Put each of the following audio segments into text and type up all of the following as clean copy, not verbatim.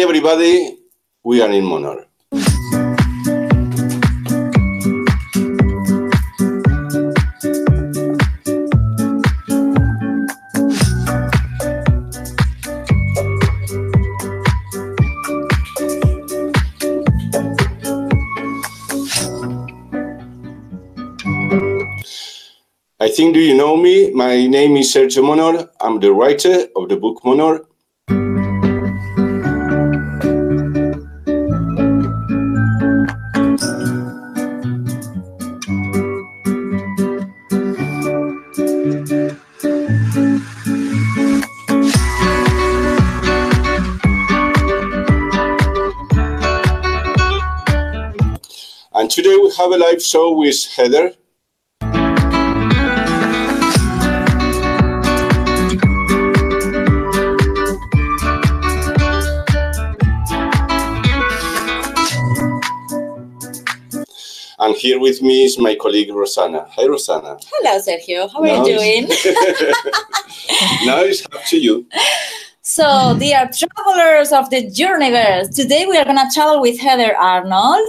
everybody, we are in MONOR. I think, do you know me? My name is Sergio MONOR. I'm the writer of the book MONOR. And today we have a live show with Heather. And here with me is my colleague, Rosana. Hi, Rosana. Hello, Sergio. How are you doing? Now it's up to you. So, dear travelers of the universe, today we are going to travel with Heather Arnold.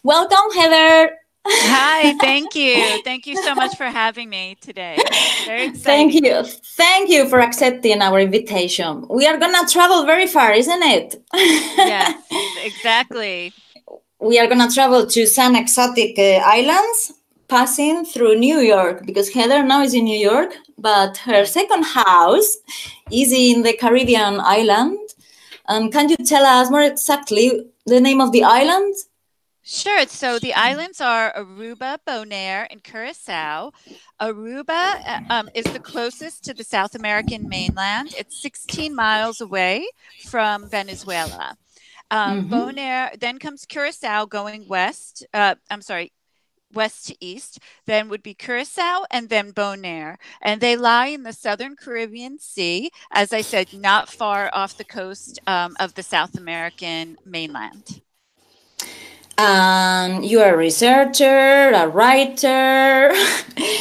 Welcome, Heather. Hi, thank you. Thank you so much for having me today. Very exciting. Thank you. Thank you for accepting our invitation. We are going to travel very far, isn't it? Yes, exactly. We are going to travel to some exotic islands, passing through New York, because Heather now is in New York, but her second house is in the Caribbean island. Can you tell us more exactly the name of the island? Sure. So the islands are Aruba, Bonaire, and Curacao. Aruba is the closest to the South American mainland. It's 16 miles away from Venezuela. Bonaire, then comes Curacao going west. West to east. Then would be Curacao and then Bonaire. And they lie in the southern Caribbean Sea, as I said, not far off the coast of the South American mainland. You are a researcher, a writer,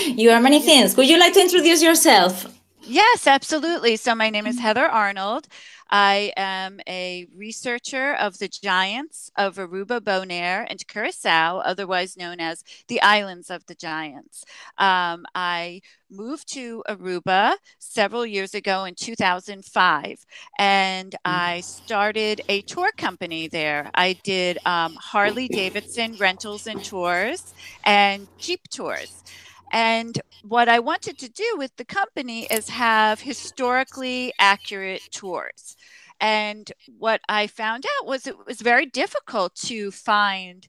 you are many things. Would you like to introduce yourself? Yes, absolutely. So my name is Heather Arnold. I am a researcher of the giants of Aruba, Bonaire, and Curacao, otherwise known as the Islands of the Giants. I moved to Aruba several years ago in 2005, and I started a tour company there. I did Harley-Davidson rentals and tours and Jeep tours. And what I wanted to do with the company is have historically accurate tours. And what I found out was it was very difficult to find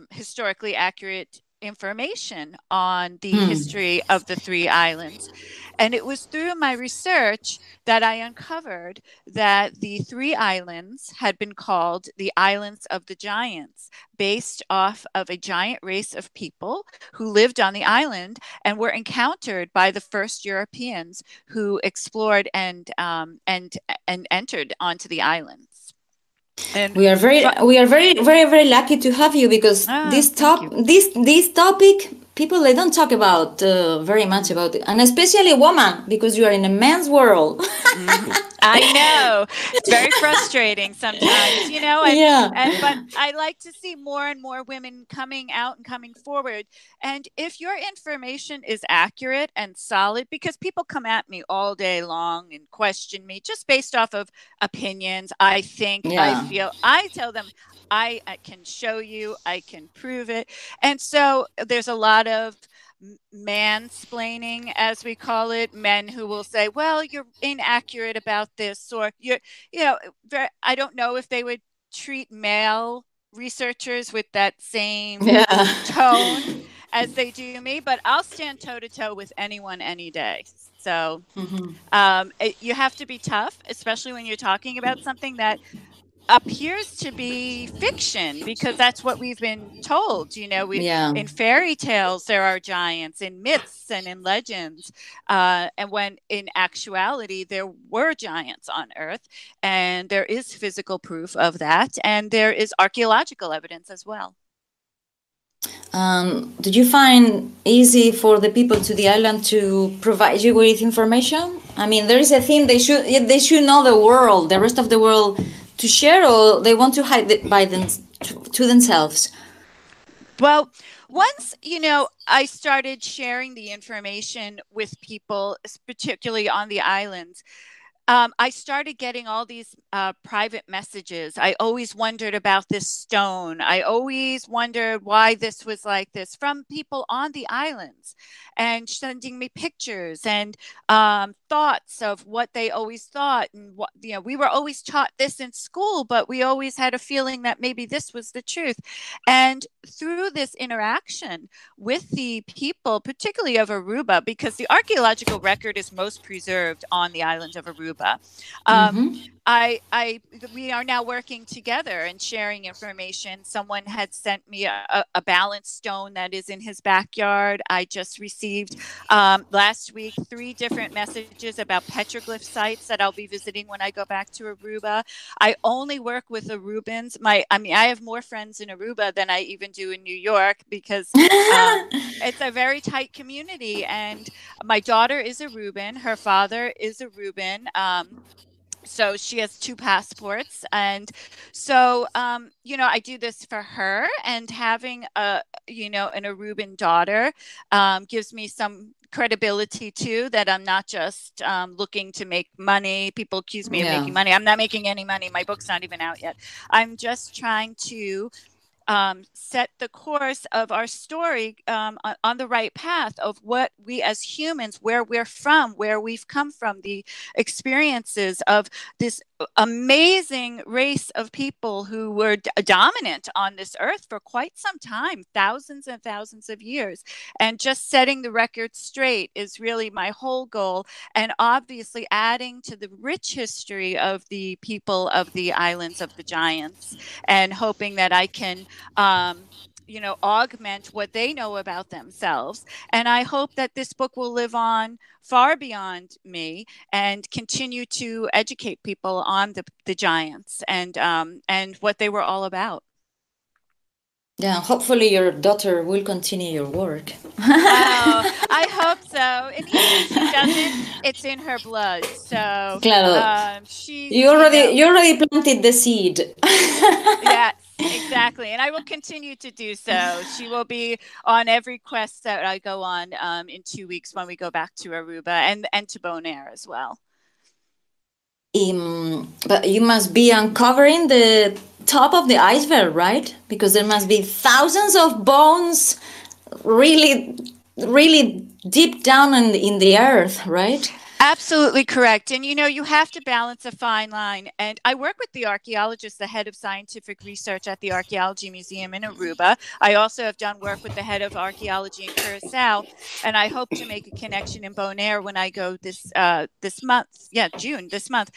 historically accurate information on the history of the three islands. And it was through my research that I uncovered that the three islands had been called the Islands of the Giants, based off of a giant race of people who lived on the island and were encountered by the first Europeans who explored and entered onto the islands. And we are very lucky to have you, because this topic people, they don't talk about very much about it, and especially a woman, because you are in a man's world. I know, it's very frustrating sometimes, you know. But I like to see more and more women coming out and coming forward. And if your information is accurate and solid, because people come at me all day long and question me just based off of opinions, I think, I feel, I tell them, I can show you, I can prove it. And so there's a lot of mansplaining, as we call it, men who will say, well, you're inaccurate about this, or I don't know if they would treat male researchers with that same tone as they do me, but I'll stand toe to toe with anyone any day. So you have to be tough, especially when you're talking about something that appears to be fiction, because that's what we've been told. You know, in fairy tales there are giants, in myths and in legends, and when in actuality there were giants on Earth, and there is physical proof of that, and there is archaeological evidence as well. Did you find easy for the people to the island to provide you with information? I mean, there is a thing, they should know the world, the rest of the world, to share, or they want to hide it by to themselves? Well, once, I started sharing the information with people, particularly on the islands, I started getting all these private messages. I always wondered about this stone. I always wondered why this was like this, from people on the islands, and sending me pictures and thoughts of what they always thought. And what, we were always taught this in school, but we always had a feeling that maybe this was the truth. And through this interaction with the people, particularly of Aruba, because the archaeological record is most preserved on the island of Aruba, we are now working together and sharing information. Someone had sent me a balance stone that is in his backyard. I just received last week 3 different messages about petroglyph sites that I'll be visiting when I go back to Aruba. I only work with Arubans. I have more friends in Aruba than I even do in New York, because it's a very tight community. And my daughter is Aruban. Her father is Aruban. So she has 2 passports. And so, I do this for her, and having an Aruban daughter gives me some credibility too, that I'm not just looking to make money. People accuse me of making money. I'm not making any money. My book's not even out yet. I'm just trying to set the course of our story on the right path of what we as humans, where we're from, where we've come from, the experiences of this amazing race of people who were dominant on this earth for quite some time, thousands and thousands of years. And just setting the record straight is really my whole goal. And obviously adding to the rich history of the people of the islands of the giants, and hoping that I can augment what they know about themselves. And I hope that this book will live on far beyond me and continue to educate people on the giants and what they were all about. Yeah, hopefully your daughter will continue your work. I hope so. And even if she doesn't, it's in her blood. So claro. You already planted the seed. Yes, exactly. And I will continue to do so. She will be on every quest that I go on in 2 weeks when we go back to Aruba and to Bonaire as well. But you must be uncovering the top of the iceberg, right? Because there must be thousands of bones really, really deep down in the earth, right? Absolutely correct. And, you have to balance a fine line. And I work with the archaeologist, the head of scientific research at the Archaeology Museum in Aruba. I also have done work with the head of archaeology in Curacao. And I hope to make a connection in Bonaire when I go this month. Yeah, June, this month.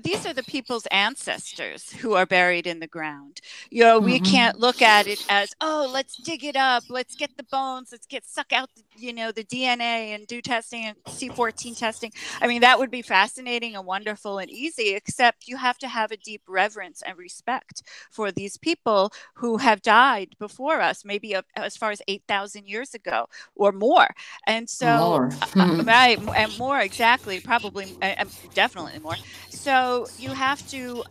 These are the people's ancestors who are buried in the ground. We can't look at it as, let's dig it up, let's get the bones, let's suck out the DNA and do testing and C14 testing. I mean, that would be fascinating and wonderful and easy, except you have to have a deep reverence and respect for these people who have died before us, maybe as far as 8,000 years ago or more. And so, right, and more, exactly, probably, definitely more. So you have to,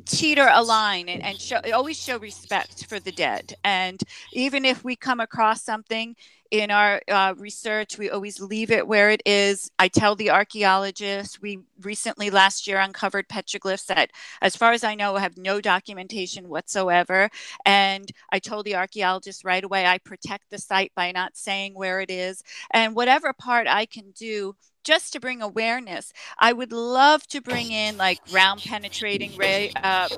teeter a line and always show respect for the dead. And even if we come across something in our research, we always leave it where it is. I tell the archaeologists, we recently last year uncovered petroglyphs that, as far as I know, have no documentation whatsoever. And I told the archaeologists right away, I protect the site by not saying where it is. And whatever part I can do just to bring awareness. I would love to bring in like ground penetrating radar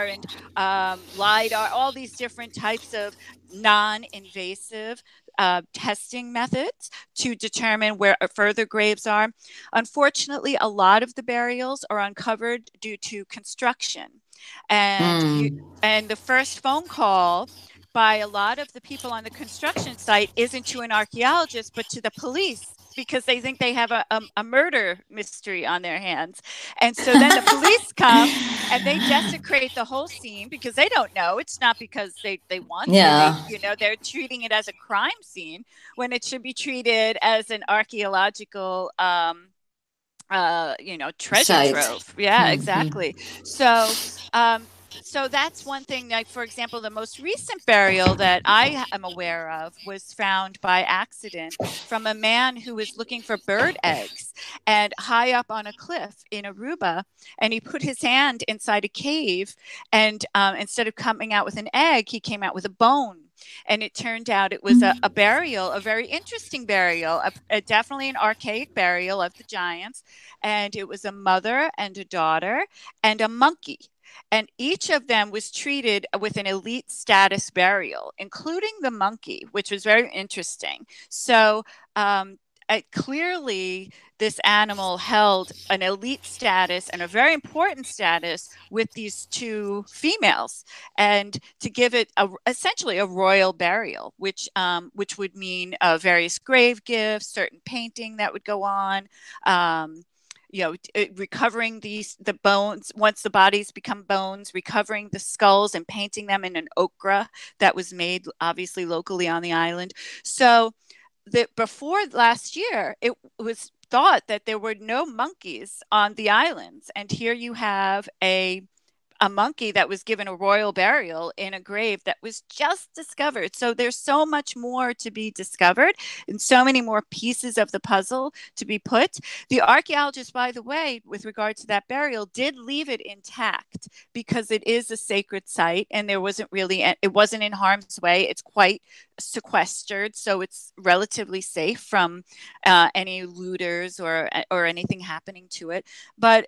and LIDAR, all these different types of non-invasive testing methods to determine where further graves are. Unfortunately, a lot of the burials are uncovered due to construction. And the first phone call by a lot of the people on the construction site isn't to an archaeologist, but to the police, because they think they have a murder mystery on their hands. And so then the police come and they desecrate the whole scene because they don't know. It's not because they want to. They're treating it as a crime scene when it should be treated as an archaeological treasure Site. trove. Yeah, exactly. So that's one thing. Like, for example, the most recent burial that I am aware of was found by accident from a man who was looking for bird eggs and high up on a cliff in Aruba. And he put his hand inside a cave, and instead of coming out with an egg, he came out with a bone. And it turned out it was a burial, a very interesting burial, definitely an archaic burial of the giants. And it was a mother and a daughter and a monkey. And each of them was treated with an elite status burial, including the monkey, which was very interesting. So clearly, this animal held an elite status and a very important status with these two females, and to give it essentially a royal burial, which would mean various grave gifts, certain painting that would go on. Recovering the bones, once the bodies become bones, recovering the skulls and painting them in an ochre that was made obviously locally on the island. So before last year, it was thought that there were no monkeys on the islands. And here you have a monkey that was given a royal burial in a grave that was just discovered. So there's so much more to be discovered and so many more pieces of the puzzle to be put. The archaeologists, by the way, with regard to that burial, did leave it intact because it is a sacred site and it wasn't in harm's way. It's quite sequestered, so it's relatively safe from any looters or anything happening to it. But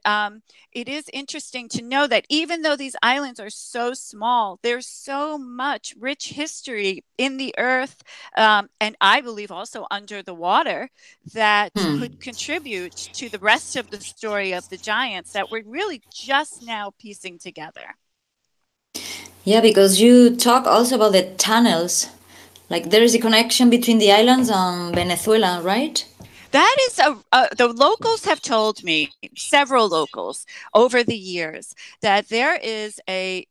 it is interesting to know that even though these islands are so small, there's so much rich history in the earth, and I believe also under the water, that could contribute to the rest of the story of the giants that we're really just now piecing together. Yeah, because you talk also about the tunnels. Like there is a connection between the islands and Venezuela, right? That is the locals have told me, several locals over the years, that there is the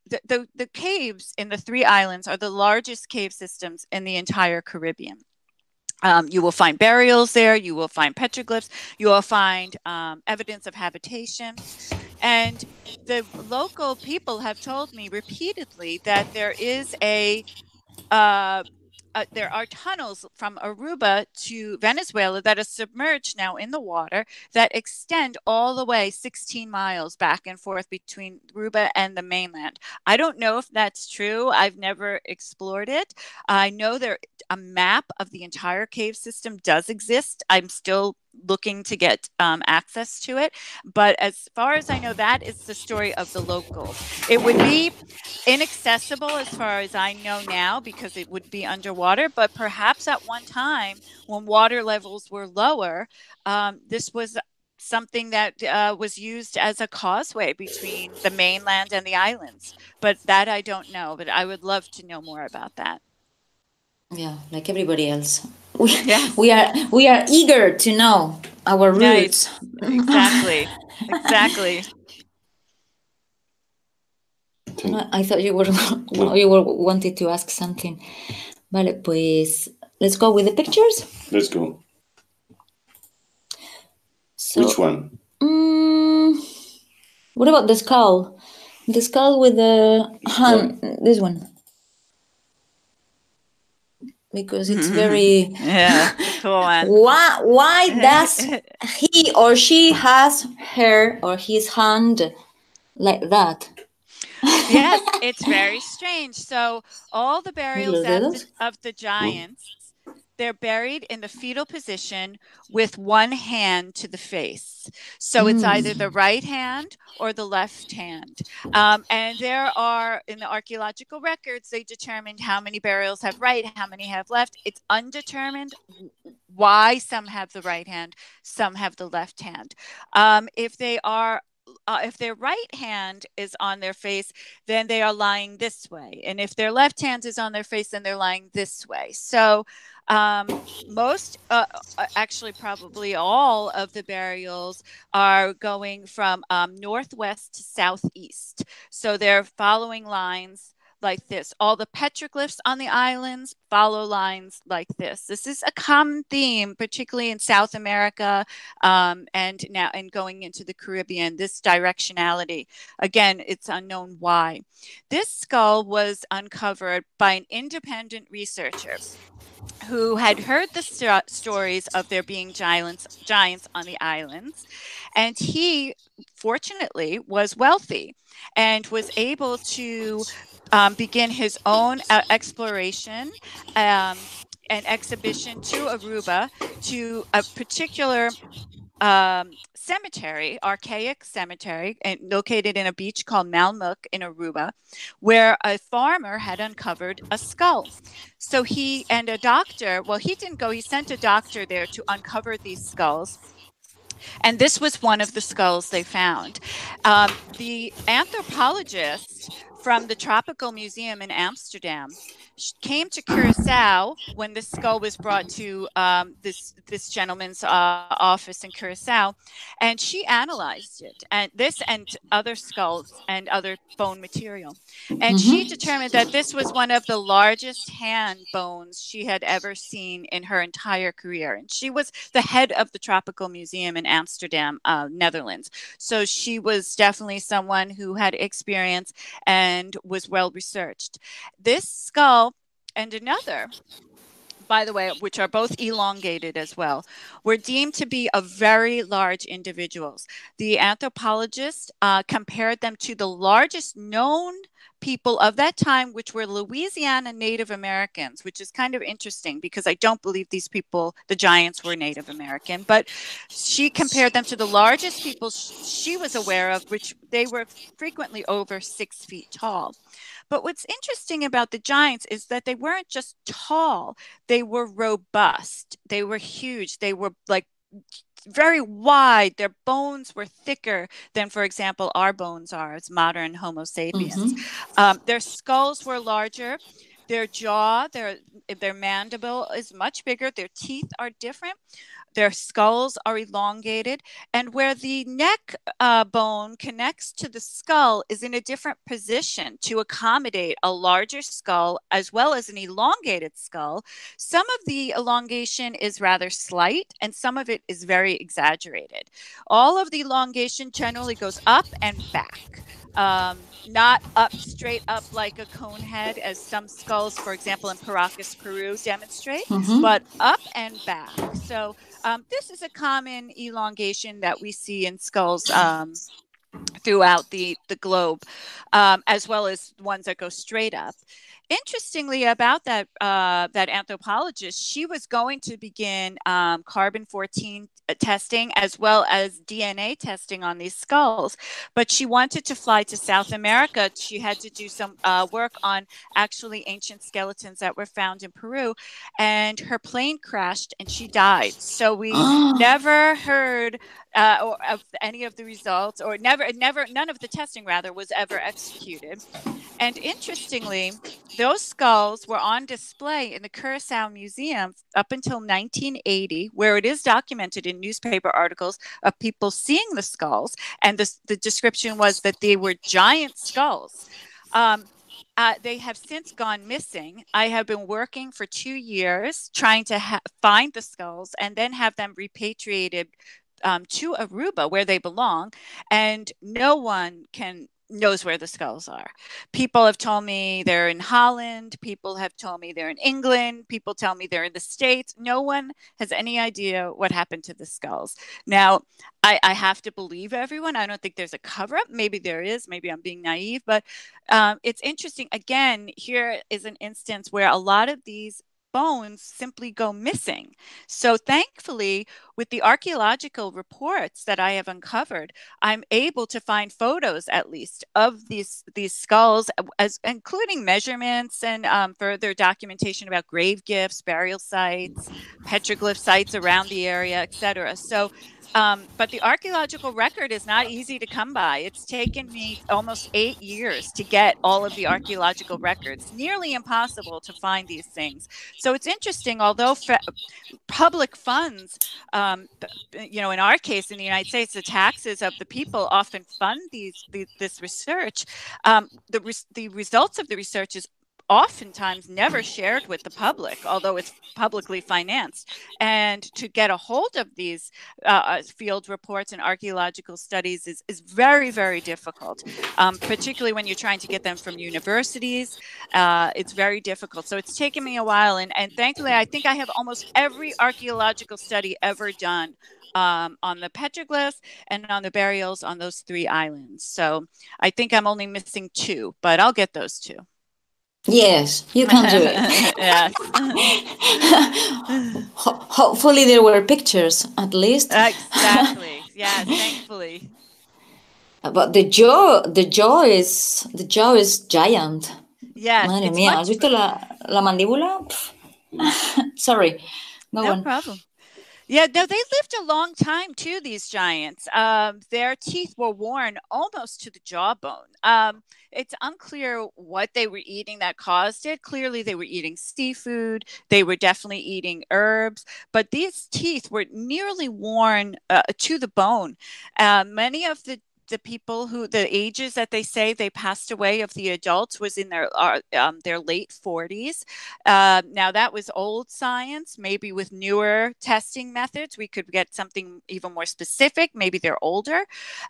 caves in the three islands are the largest cave systems in the entire Caribbean. You will find burials there, you will find petroglyphs, you will find evidence of habitation. And the local people have told me repeatedly that there is there are tunnels from Aruba to Venezuela that are submerged now in the water that extend all the way 16 miles back and forth between Aruba and the mainland. I don't know if that's true. I've never explored it. I know a map of the entire cave system does exist. I'm still looking to get access to it. But as far as I know, that is the story of the locals. It would be inaccessible as far as I know now because it would be underwater. But perhaps at one time when water levels were lower, this was something that was used as a causeway between the mainland and the islands. But that I don't know. But I would love to know more about that. Yeah, like everybody else. We are eager to know our roots. Exactly. I thought you were wanted to ask something. Vale, pues let's go with the pictures. Let's go. So, which one? What about the skull? The skull with the hand. This one. Because it's very cool one. Why does he or she has her or his hand like that? Yes, it's very strange. So all the burials of the giants, they're buried in the fetal position with one hand to the face. So it's either the right hand or the left hand. And there are, in the archaeological records, they determined how many burials have right, how many have left. It's undetermined why some have the right hand, some have the left hand. If they are if their right hand is on their face, then they are lying this way. And if their left hand is on their face, then they're lying this way. So most, actually probably all of the burials are going from northwest to southeast. So they're following lines like this. All the petroglyphs on the islands follow lines like this. This is a common theme, particularly in South America, and now going into the Caribbean, this directionality. Again, it's unknown why. This skull was uncovered by an independent researcher who had heard the stories of there being giants on the islands. And he, fortunately, was wealthy and was able to begin his own exploration and exhibition to Aruba, to a particular cemetery, archaic cemetery, located in a beach called Malmuk in Aruba, where a farmer had uncovered a skull. So he and a doctor, well, he didn't go, he sent a doctor there to uncover these skulls. And this was one of the skulls they found. The anthropologist from the Tropical Museum in Amsterdam came to Curacao when the skull was brought to this gentleman's office in Curacao, and she analyzed it, and this and other skulls and other bone material. And she determined that this was one of the largest hand bones she had ever seen in her entire career. And she was the head of the Tropical Museum in Amsterdam, Netherlands. So she was definitely someone who had experience and was well researched. This skull and another, by the way, which are both elongated as well, were deemed to be of very large individuals. The anthropologist compared them to the largest known people of that time, which were Louisiana Native Americans, which is kind of interesting because I don't believe these people, the giants, were Native American, but she compared them to the largest people she was aware of, which they were frequently over 6 feet tall. But what's interesting about the giants is that they weren't just tall, they were robust, they were huge, they were like very wide. Their bones were thicker than, for example, our bones are as modern Homo sapiens. Their skulls were larger. Their jaw, their mandible is much bigger. Their teeth are different. Their skulls are elongated. And where the neck bone connects to the skull is in a different position to accommodate a larger skull as well as an elongated skull. Some of the elongation is rather slight and some of it is very exaggerated. All of the elongation generally goes up and back. Not up, straight up like a cone head, as some skulls, for example, in Paracas, Peru, demonstrate, but up and back. So this is a common elongation that we see in skulls throughout the globe, as well as ones that go straight up. Interestingly, about that anthropologist, she was going to begin carbon-14 testing as well as DNA testing on these skulls, but she wanted to fly to South America. She had to do some work on actually ancient skeletons that were found in Peru, and her plane crashed and she died. So we never heard of any of the results, or none of the testing rather was ever executed. And interestingly, those skulls were on display in the Curacao Museum up until 1980, where it is documented in newspaper articles of people seeing the skulls. And the description was that they were giant skulls. They have since gone missing. I have been working for 2 years trying to find the skulls and then have them repatriated to Aruba, where they belong. And no one knows where the skulls are. People have told me they're in Holland. People have told me they're in England. People tell me they're in the States. No one has any idea what happened to the skulls. Now, I have to believe everyone. I don't think there's a cover-up. Maybe there is. Maybe I'm being naive. But it's interesting. Again, here is an instance where a lot of these bones simply go missing. So thankfully, with the archaeological reports that I have uncovered, I'm able to find photos, at least, of these skulls, including measurements and further documentation about grave gifts, burial sites, petroglyph sites around the area, etc. So but the archaeological record is not easy to come by. It's taken me almost 8 years to get all of the archaeological records. Nearly impossible to find these things. So it's interesting, although public funds, you know, in our case in the United States, the taxes of the people often fund this research. The results of the research is oftentimes never shared with the public, although it's publicly financed. And to get a hold of these field reports and archaeological studies is very, very difficult, particularly when you're trying to get them from universities. It's very difficult. So it's taken me a while. And thankfully, I think I have almost every archaeological study ever done on the petroglyphs and on the burials on those 3 islands. So I think I'm only missing 2, but I'll get those 2. Yes, you can do it. Yes. Hopefully there were pictures at least. Exactly. Yes, thankfully. But the jaw is giant. Yes. Madre mía, ¿has visto la mandíbula? Sorry. No problem. Yeah, no, they lived a long time too, these giants. Their teeth were worn almost to the jawbone. It's unclear what they were eating that caused it. Clearly, they were eating seafood. They were definitely eating herbs. But these teeth were nearly worn to the bone. Many of the people the ages that they say they passed away of the adults was in their late 40s. Now that was old science. Maybe with newer testing methods, we could get something even more specific. Maybe they're older.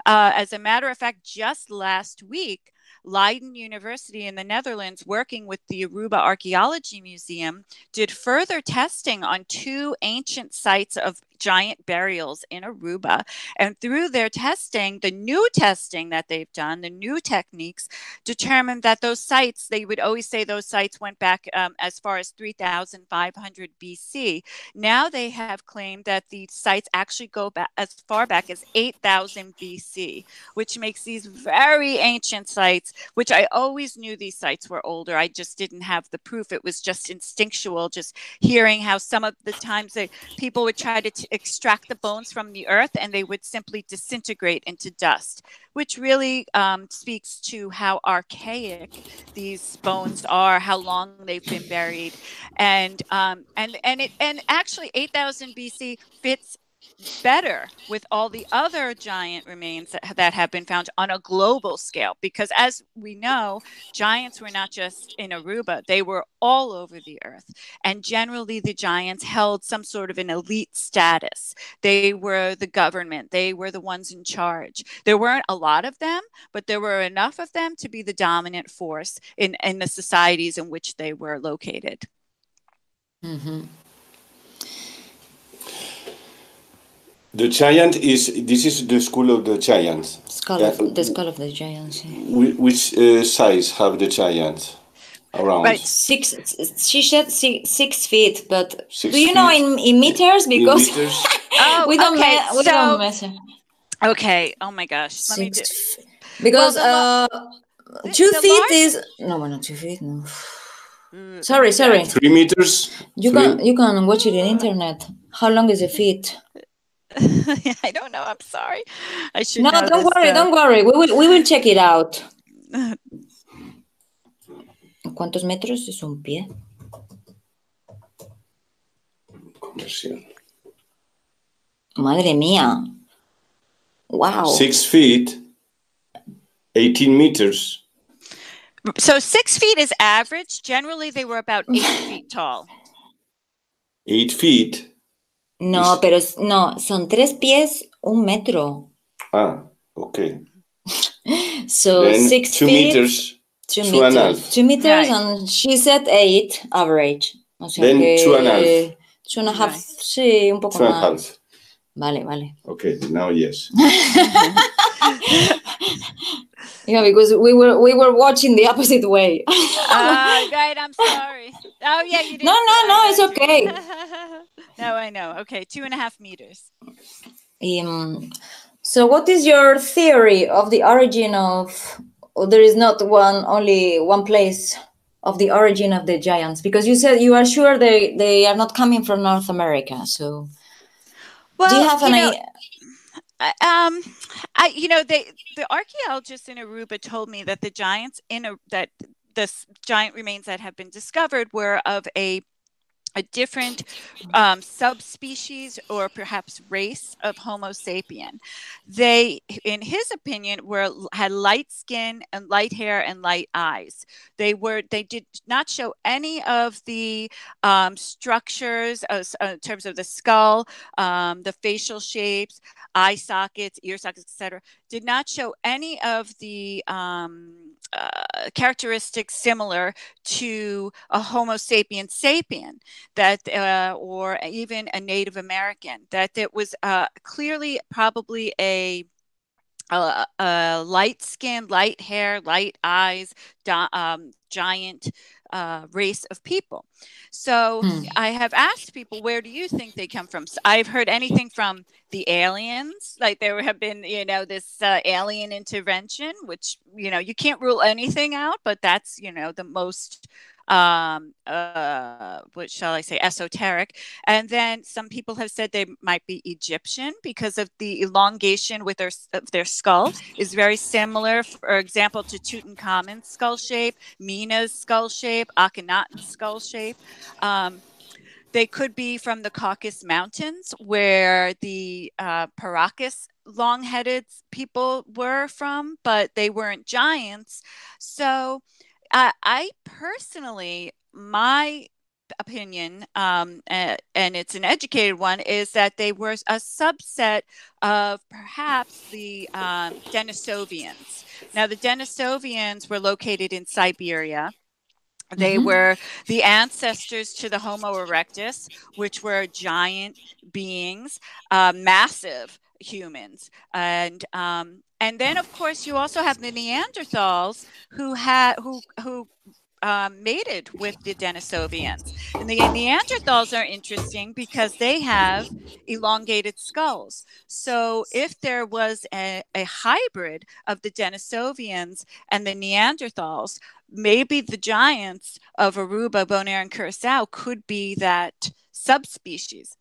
As a matter of fact, just last week, Leiden University in the Netherlands, working with the ARUBA Archaeology Museum, did further testing on 2 ancient sites of giant burials in Aruba. And through their testing, the new testing that they've done, the new techniques, determined that those sites, they would always say those sites went back as far as 3,500 BC. Now they have claimed that the sites actually go back as far back as 8,000 BC, which makes these very ancient sites, which I always knew these sites were older. I just didn't have the proof. It was just instinctual, just hearing how some of the times that people would try to extract the bones from the earth and they would simply disintegrate into dust, which really speaks to how archaic these bones are, how long they've been buried, and actually 8,000 BC fits better with all the other giant remains that have been found on a global scale, because as we know, giants were not just in Aruba, they were all over the earth, and generally the giants held some sort of an elite status. They were the government, they were the ones in charge. There weren't a lot of them, but there were enough of them to be the dominant force in the societies in which they were located. Mm-hmm. The giant this is the school of the giants. The skull of the giants. Which size have the giants around? Right, she said 6 feet, but 6 do you know in meters? Because in meters? we don't measure. Okay, oh my gosh. Let me because 2 feet is no, 2 feet. No. Sorry. 3 meters. You can watch it in internet. How long is a feet? I don't know. I'm sorry. I should. No, don't worry. We will check it out. ¿Cuántos metros es un pie? Conversión. Madre mía. Wow. 6 feet, 18 meters. So 6 feet is average. Generally, they were about 8 feet tall. 8 feet. No, pero no, son 3 pies, 1 metro. Ah, okay. So then 6 2 feet, meters, 2 2 and a half. 2 meters, Right. and she said 8 average. O sea Then que 2 and a half. 2 and a half, Right. sí, un poco 2 and a más. half. Vale. Okay, now yes. Yeah, because we were watching the opposite way. Right, I'm sorry. Oh, yeah, you did. No, it's okay. No, I know. Okay, 2.5 meters. So what is your theory of the origin of, or there is not only one place of the origin of the giants? Because you said you are sure they are not coming from North America. So Well, do you have the archaeologists in Aruba told me that the giant remains that have been discovered were of a different subspecies or perhaps race of Homo sapien. They, in his opinion, had light skin and light hair and light eyes. They did not show any of the structures in terms of the skull, the facial shapes, eye sockets, ear sockets, etc. Did not show any of the characteristics similar to a Homo sapien that or even a Native American, that it was clearly probably a light skin, light hair, light eyes, giant race of people. So I have asked people, where do you think they come from? So I've heard anything from the aliens, like there have been, this alien intervention, which, you can't rule anything out, but that's, the most what shall I say, esoteric. And then some people have said they might be Egyptian because of the elongation of their skull is very similar, for example, to Tutankhamun's skull shape, Mina's skull shape, Akhenaten's skull shape. They could be from the Caucasus Mountains, where the Paracas long-headed people were from, but they weren't giants. So I personally, my opinion, and it's an educated one, is that they were a subset of perhaps the Denisovians. Now, the Denisovians were located in Siberia. They were the ancestors to the Homo erectus, which were giant beings, massive humans. And then, of course, you also have the Neanderthals who mated with the Denisovians. And the Neanderthals are interesting because they have elongated skulls. So if there was a hybrid of the Denisovians and the Neanderthals, maybe the giants of Aruba, Bonaire, and Curacao could be that subspecies.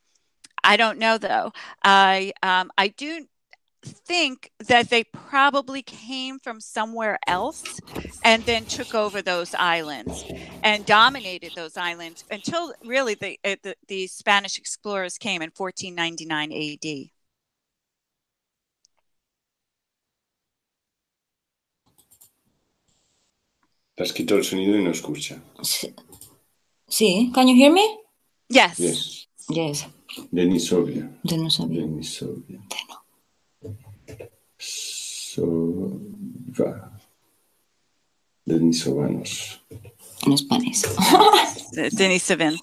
I don't know, though. I do think that they probably came from somewhere else and then took over those islands and dominated those islands until really the Spanish explorers came in 1499 AD. Te has quitado el sonido y no escucha. Sí. Can you hear me? Yes. Yes. Yes. Denisovia. Denisovia. Denisovia. Denisovanos. In Spanish. Denisovan.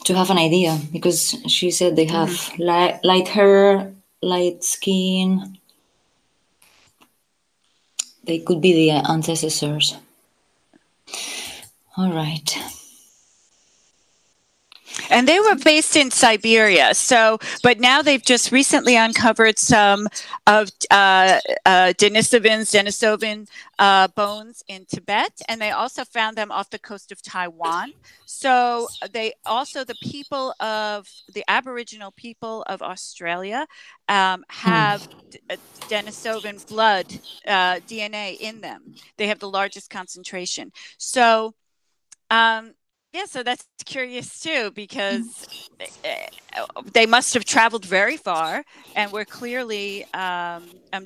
To have an idea, because she said they have light hair, light skin. They could be the ancestors. All right. And they were based in Siberia. So, but now they've just recently uncovered some of Denisovan bones in Tibet, and they also found them off the coast of Taiwan. So the Aboriginal people of Australia have Denisovan blood DNA in them. They have the largest concentration. So, so that's curious too, because they must have traveled very far and were clearly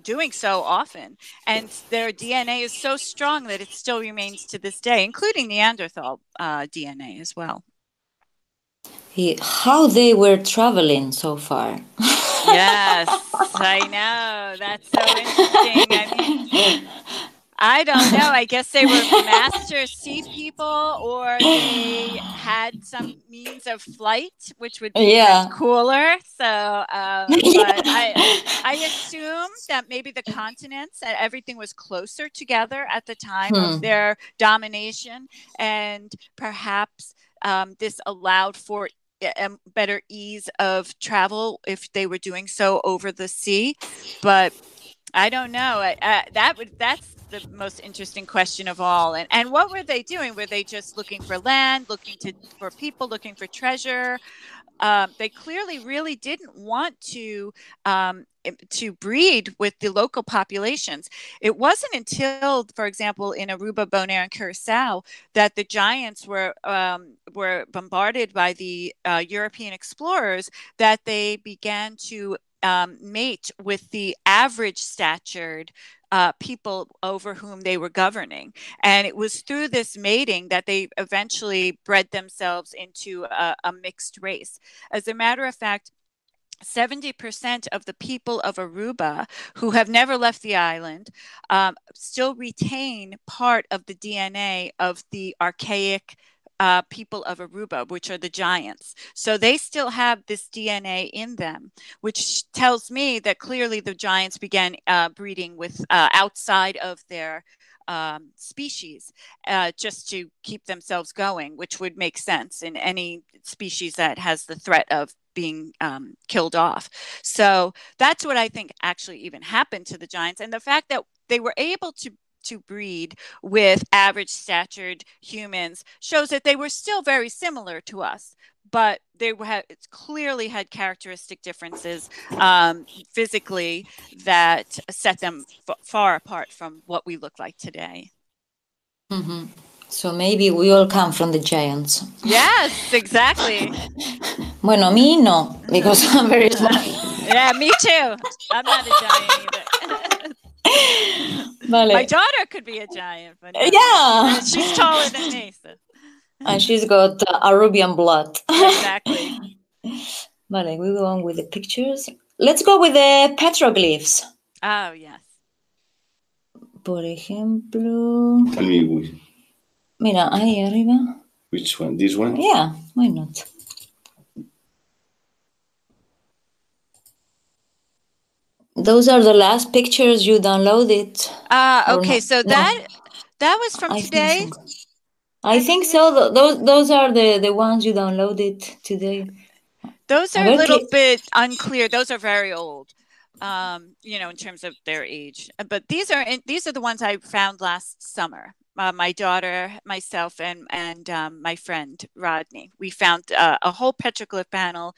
doing so often. And their DNA is so strong that it still remains to this day, including Neanderthal DNA as well. How they were traveling so far. Yes, I know. That's so interesting. I mean, I don't know. I guess they were master sea people, or they had some means of flight, which would be cooler. So, but I assume that maybe the continents and everything was closer together at the time of their domination, and perhaps this allowed for better ease of travel if they were doing so over the sea. But I don't know. That's the most interesting question of all. And what were they doing? Were they just looking for land, for people, looking for treasure? they clearly really didn't want to breed with the local populations. It wasn't until, for example, in Aruba, Bonaire, and Curacao, that the giants were bombarded by the European explorers, that they began to mate with the average statured people over whom they were governing. And it was through this mating that they eventually bred themselves into a mixed race. As a matter of fact, 70% of the people of Aruba who have never left the island still retain part of the DNA of the archaic people of Aruba, which are the giants. So they still have this DNA in them, which tells me that clearly the giants began breeding with outside of their species just to keep themselves going, which would make sense in any species that has the threat of being killed off. So that's what I think actually even happened to the giants. And the fact that they were able to breed with average statured humans shows that they were still very similar to us, but they clearly had characteristic differences physically that set them far apart from what we look like today. Mm-hmm. So maybe we all come from the giants. Yes, exactly. Bueno, me no, because I'm very small. Yeah, me too. I'm not a giant either. Vale. My daughter could be a giant, but no, yeah, she's taller than me. So. And she's got Arubian blood. Exactly. Vale, we go on with the pictures. Let's go with the petroglyphs. Oh, yes. Por ejemplo... Tell me which. Mira, ahí arriba. Which one? This one? Yeah, why not? Those are the last pictures you downloaded. Okay, so that was from today. I think so. Those are the ones you downloaded today. Those are a little bit unclear. Those are very old, in terms of their age. But these are the ones I found last summer. My daughter, myself, and my friend Rodney. We found a whole petroglyph panel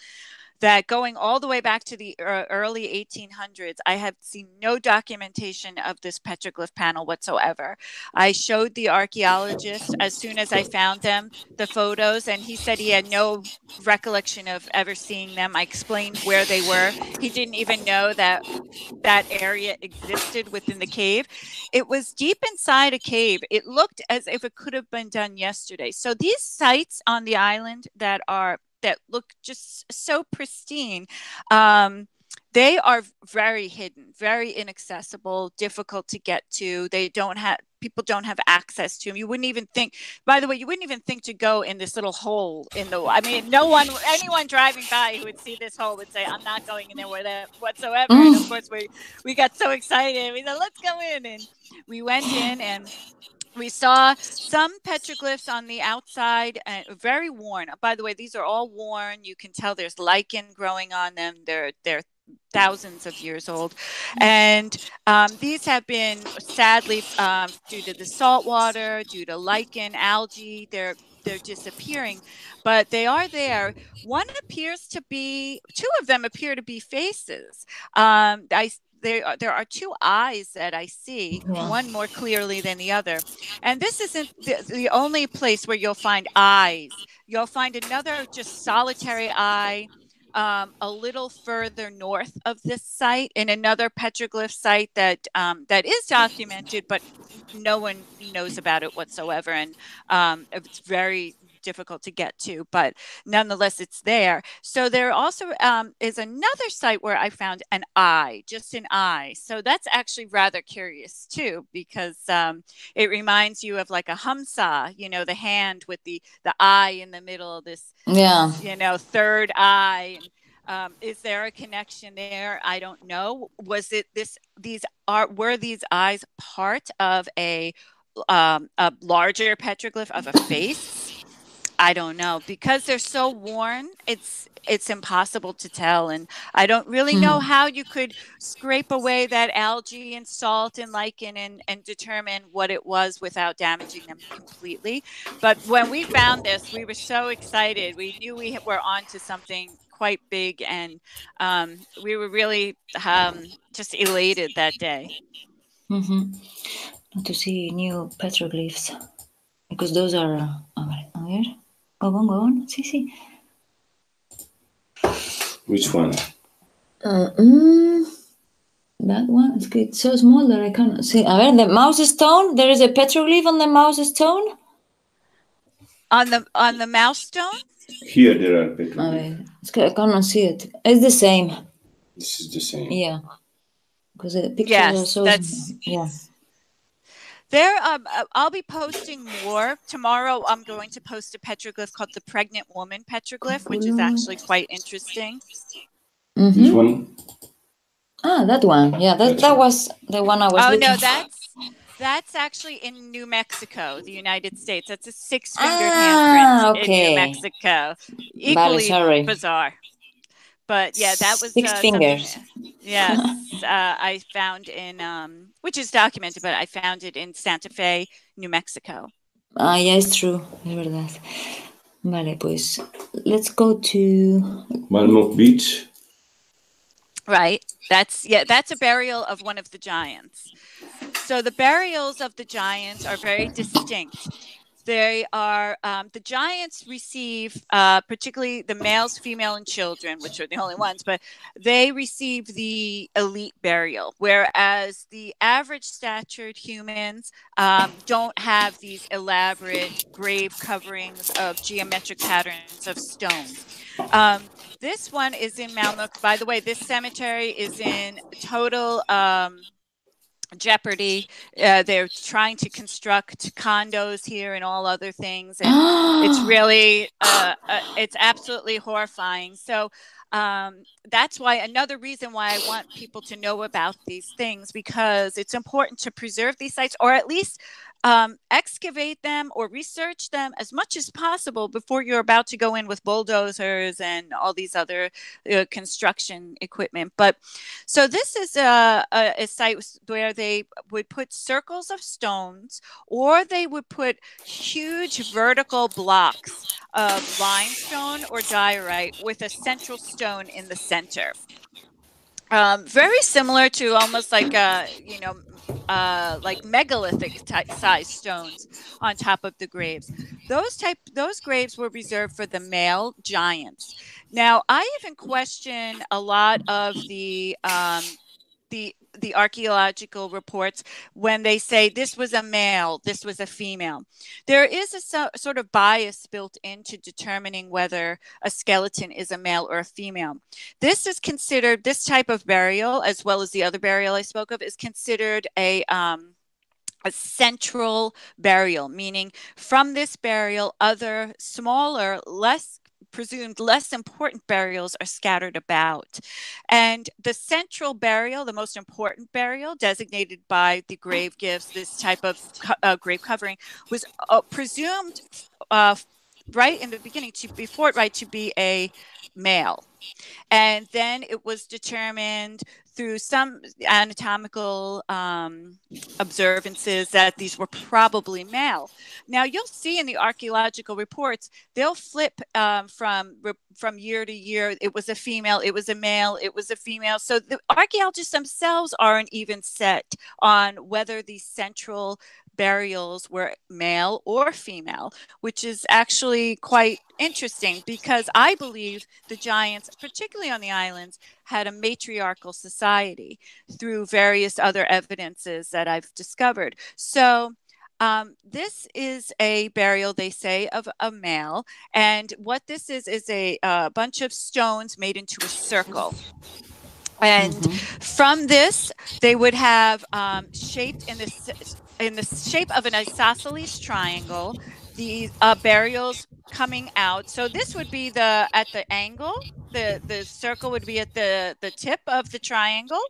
that, going all the way back to the early 1800s, I have seen no documentation of this petroglyph panel whatsoever. I showed the archaeologist, as soon as I found them, the photos, and he said he had no recollection of ever seeing them. I explained where they were. He didn't even know that area existed within the cave. It was deep inside a cave. It looked as if it could have been done yesterday. So these sites on the island that look just so pristine, they are very hidden, very inaccessible, difficult to get to. People don't have access to them. You wouldn't even think, by the way, to go in this little hole anyone driving by who would see this hole would say, I'm not going in there whatsoever. And of course we got so excited. We said, let's go in. And we went in and we saw some petroglyphs on the outside, very worn. By the way, these are all worn. You can tell there's lichen growing on them. They're thousands of years old. And these have been, sadly, due to the salt water, due to lichen, algae, they're disappearing. But they are there. Two of them appear to be faces. There are two eyes that I see, one more clearly than the other. And this isn't the only place where you'll find eyes. You'll find another just solitary eye a little further north of this site, in another petroglyph site that is documented, but no one knows about it whatsoever. And it's very difficult to get to, but nonetheless it's there. So there also is another site where I found an eye, just an eye. So that's actually rather curious too, because it reminds you of like a hamsa, the hand with the eye in the middle of this, third eye. Is there a connection there? I don't know. Were these eyes part of a larger petroglyph of a face? I don't know, because they're so worn. It's impossible to tell, and I don't really know how you could scrape away that algae and salt and lichen and determine what it was without damaging them completely. But when we found this, we were so excited. We knew we were onto something quite big, and we were really just elated that day. To see new petroglyphs, because those are. A ver. Go on. Sí. Which one? That one. It's so small that I can't see. A ver, the mouse stone. There is a petroglyph on the mouse stone. On the mouse stone. Here there are petroglyphs. I cannot see it. It's the same. This is the same. Yeah. Because the pictures are so. Yeah. There, I'll be posting more. Tomorrow I'm going to post a petroglyph called the Pregnant Woman Petroglyph, which is actually quite interesting. This one? That one. Yeah, that was the one I was looking for. No, that's actually in New Mexico, the United States. That's a 6-fingered handprint in New Mexico. Equally bizarre. But yeah, that was 6 fingers. Yes, I found in, which is documented, but I found it in Santa Fe, New Mexico. Yeah, it's true. Es verdad. Vale, pues let's go to Malmok Beach. Right. That's a burial of one of the giants. So the burials of the giants are very distinct. They are, the giants receive, particularly the males, female, and children, which are the only ones, but they receive the elite burial, whereas the average statured humans don't have these elaborate grave coverings of geometric patterns of stone. This one is in Malmok. By the way, this cemetery is in total jeopardy. They're trying to construct condos here and all other things, and it's really it's absolutely horrifying. So that's why, another reason why I want people to know about these things, because it's important to preserve these sites, or at least excavate them or research them as much as possible before you're about to go in with bulldozers and all these other construction equipment. But so this is a site where they would put circles of stones, or they would put huge vertical blocks of limestone or diorite with a central stone in the center. Very similar to almost like like megalithic size stones on top of the graves. Those graves were reserved for the male giants. Now, I even question a lot of the archaeological reports when they say this was a male, this was a female. There is a sort of bias built into determining whether a skeleton is a male or a female. This is considered, this type of burial, as well as the other burial I spoke of, is considered a central burial, meaning from this burial, other smaller, presumed less important burials are scattered about. And the central burial, the most important burial designated by the grave gifts, this type of grave covering, was presumed right in the beginning to be a male. And then it was determined through some anatomical observances that these were probably male. Now, you'll see in the archaeological reports, they'll flip from year to year. It was a female, it was a male, it was a female. So the archaeologists themselves aren't even set on whether these central burials were male or female, which is actually quite interesting, because I believe the giants, particularly on the islands, had a matriarchal society through various other evidences that I've discovered. So this is a burial, they say, of a male. And what this is a bunch of stones made into a circle. And from this, they would have shaped in the shape of an isosceles triangle, the burials coming out. So this would be at the angle. The circle would be at the tip of the triangle,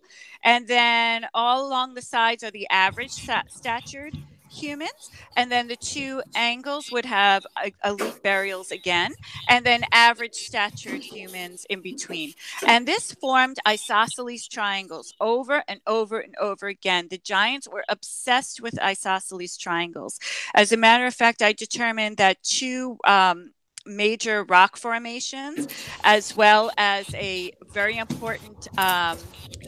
and then all along the sides are the average statured humans, and then the two angles would have elite burials again, and then average statured humans in between. And this formed isosceles triangles over and over and over again. The giants were obsessed with isosceles triangles. As a matter of fact, I determined that two major rock formations, as well as a very important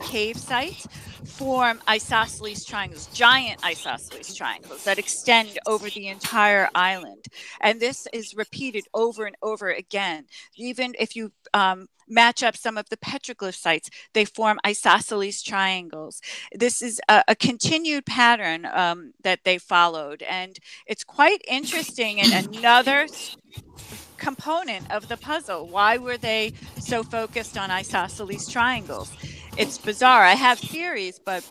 cave site, form isosceles triangles, giant isosceles triangles that extend over the entire island. And this is repeated over and over again. Even if you match up some of the petroglyph sites, they form isosceles triangles. This is a continued pattern that they followed. And it's quite interesting, and another component of the puzzle. Why were they so focused on isosceles triangles? It's bizarre. I have theories, but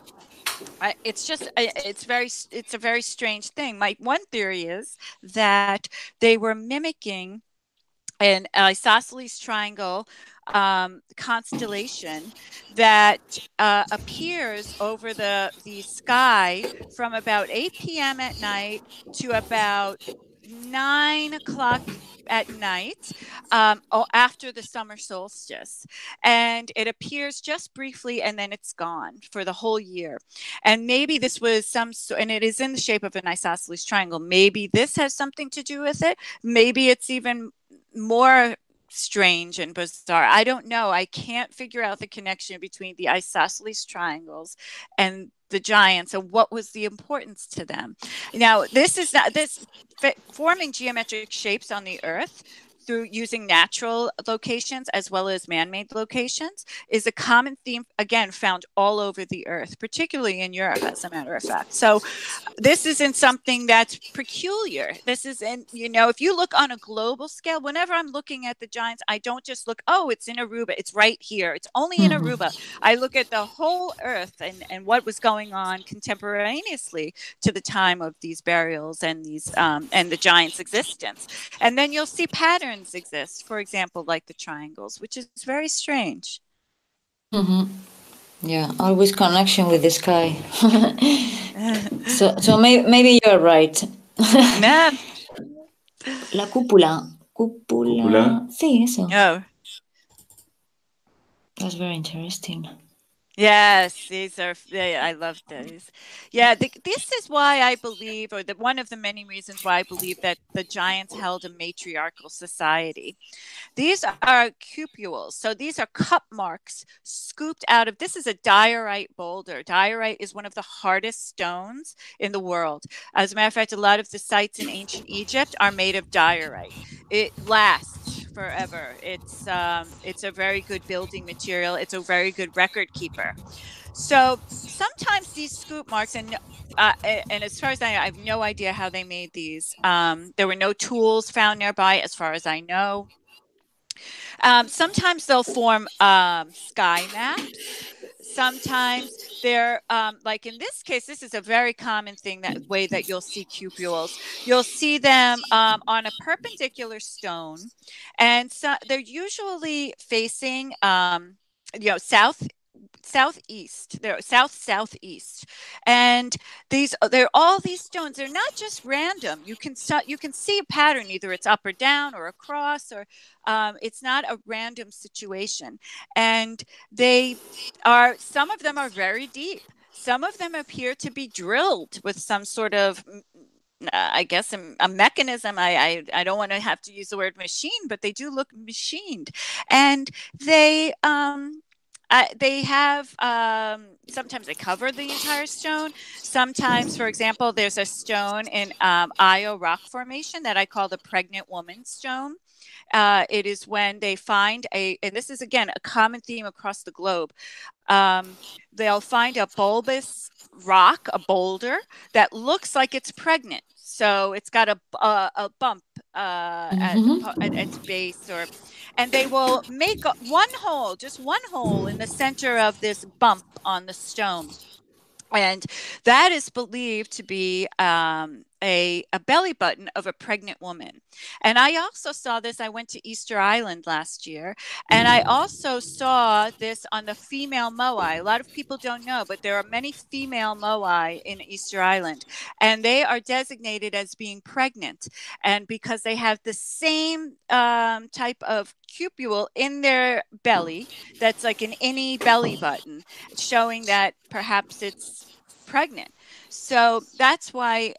it's a very strange thing. My one theory is that they were mimicking an isosceles triangle constellation that appears over the sky from about 8 p.m. at night to about 9 o'clock at night after the summer solstice. And it appears just briefly and then it's gone for the whole year. And maybe this was and it is in the shape of an isosceles triangle. Maybe this has something to do with it. Maybe it's even more strange and bizarre. I don't know. I can't figure out the connection between the isosceles triangles and the giants and what was the importance to them. Now, forming geometric shapes on the Earth through using natural locations as well as man-made locations is a common theme, again, found all over the Earth, particularly in Europe, as a matter of fact. So this isn't something that's peculiar. This isn't, if you look on a global scale, whenever I'm looking at the giants, I don't just look, oh, it's in Aruba, it's right here. It's only in Aruba. I look at the whole Earth and what was going on contemporaneously to the time of these burials and these and the giants' existence. And then you'll see patterns exist, for example, like the triangles, which is very strange. Yeah, always connection with the sky. so maybe you're right. La cúpula. Cúpula. Sí, eso. Oh. That's very interesting. Yes, I love these. Yeah, this is why I believe, or one of the many reasons why I believe that the giants held a matriarchal society. These are cupules. So these are cup marks scooped out of, this is a diorite boulder. Diorite is one of the hardest stones in the world. As a matter of fact, a lot of the sites in ancient Egypt are made of diorite. It lasts forever. It's a very good building material. It's a very good record keeper. So sometimes these scoop marks, and as far as I know, I have no idea how they made these. There were no tools found nearby, as far as I know. Sometimes they'll form sky maps. Sometimes they're like in this case, this is a very common thing, that way that you'll see cupules. You'll see them on a perpendicular stone, and so they're usually facing southeast. They're southeast, and they're all these stones. They're not just random. You can see a pattern. Either it's up or down or across, or it's not a random situation. And some of them are very deep. Some of them appear to be drilled with some sort of I guess a mechanism. I don't want to have to use the word machine, but they do look machined, and they have, sometimes they cover the entire stone. Sometimes, for example, there's a stone in Io rock formation that I call the pregnant woman stone. It is when they find and this is again a common theme across the globe. They'll find a bulbous rock, a boulder that looks like it's pregnant. So it's got a bump at its base, and they will make just one hole in the center of this bump on the stone. And that is believed to be a belly button of a pregnant woman. And I also saw this. I went to Easter Island last year, and I also saw this on the female moai. A lot of people don't know, but there are many female moai in Easter Island, and they are designated as being pregnant. And because they have the same type of cupule in their belly, that's like an innie belly button, showing that perhaps it's pregnant. So that's why,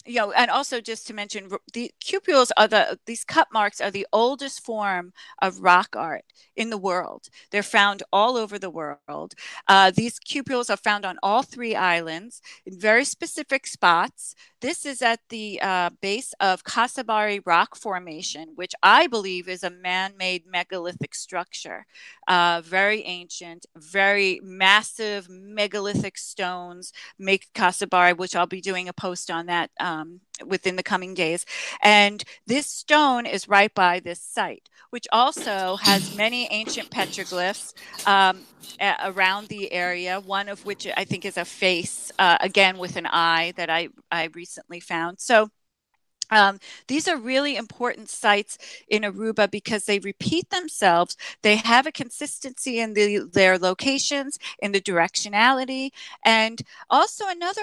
you know, and also just to mention, the cupules are these cut marks are the oldest form of rock art in the world. They're found all over the world. These cupules are found on all 3 islands in very specific spots. This is at the base of Kasabari Rock Formation, which I believe is a man-made megalithic structure. Very ancient, very massive megalithic stones make Kasabari, which I'll be doing a post on that within the coming days. And this stone is right by this site, which also has many ancient petroglyphs around the area, one of which I think is a face, again with an eye, that I recently found. So these are really important sites in Aruba because they repeat themselves. They have a consistency in their locations, in the directionality, and also another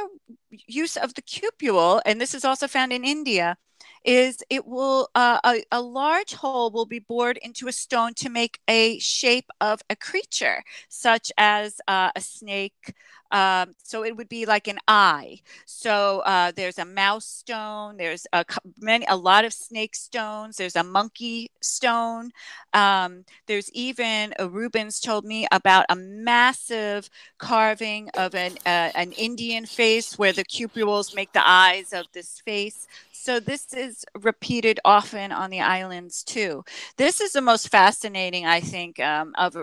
use of the cupule, and this is also found in India, is it will a large hole will be bored into a stone to make a shape of a creature, such as a snake. So it would be like an eye. So there's a mouse stone. There's a lot of snake stones. There's a monkey stone. There's even Arubans told me about a massive carving of an Indian face where the cupules make the eyes of this face. So this is repeated often on the islands too. This is the most fascinating, I think, of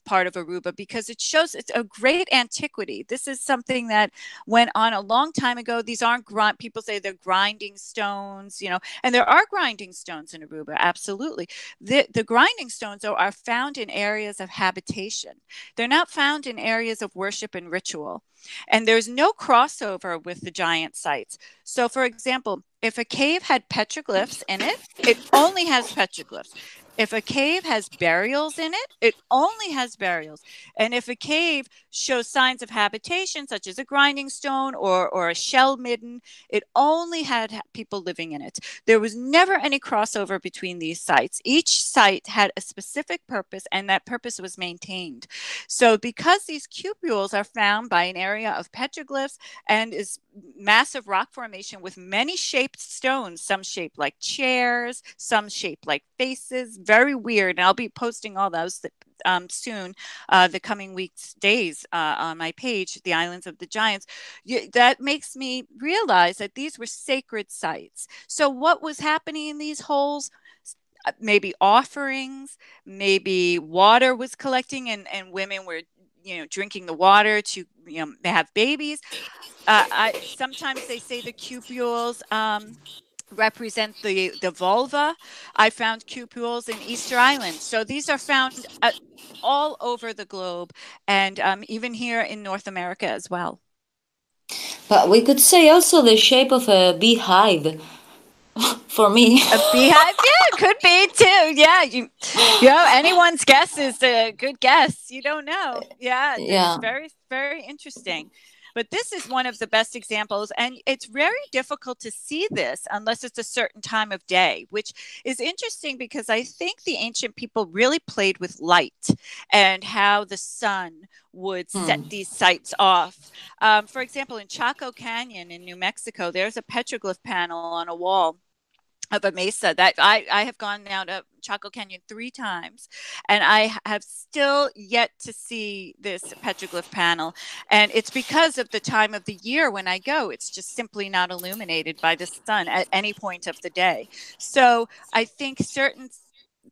part of Aruba because it shows it's a great antiquity. This is something that went on a long time ago. These aren't people say they're grinding stones, you know, and there are grinding stones in Aruba, absolutely. The grinding stones, though, are found in areas of habitation. They're not found in areas of worship and ritual. And there's no crossover with the giant sites. So, for example, if a cave had petroglyphs in it, it only has petroglyphs. If a cave has burials in it, it only has burials. And if a cave shows signs of habitation, such as a grinding stone or a shell midden, it only had people living in it. There was never any crossover between these sites. Each site had a specific purpose, and that purpose was maintained. So because these cupules are found by an area of petroglyphs and is massive rock formation with many shaped stones, some shaped like chairs, some shaped like faces, very weird. And I'll be posting all those soon, the coming weeks, days on my page, The Islands of the Giants. That makes me realize that these were sacred sites. So what was happening in these holes? Maybe offerings, maybe water was collecting and women were, you know, drinking the water to, you know, have babies. Sometimes they say the cupules represent the vulva. I found cupules in Easter Island. So these are found all over the globe, and even here in North America as well. But we could say also the shape of a beehive. For me, a beehive, yeah, could be too. Yeah, you know, anyone's guess is a good guess. You don't know. Yeah, it's very, very interesting. But this is one of the best examples, and it's very difficult to see this unless it's a certain time of day, which is interesting because I think the ancient people really played with light and how the sun would set these sites off. For example, in Chaco Canyon in New Mexico, there's a petroglyph panel on a wall of a mesa that I have gone now to Chaco Canyon 3 times, and I have still yet to see this petroglyph panel. And it's because of the time of the year when I go. It's just simply not illuminated by the sun at any point of the day. So I think certain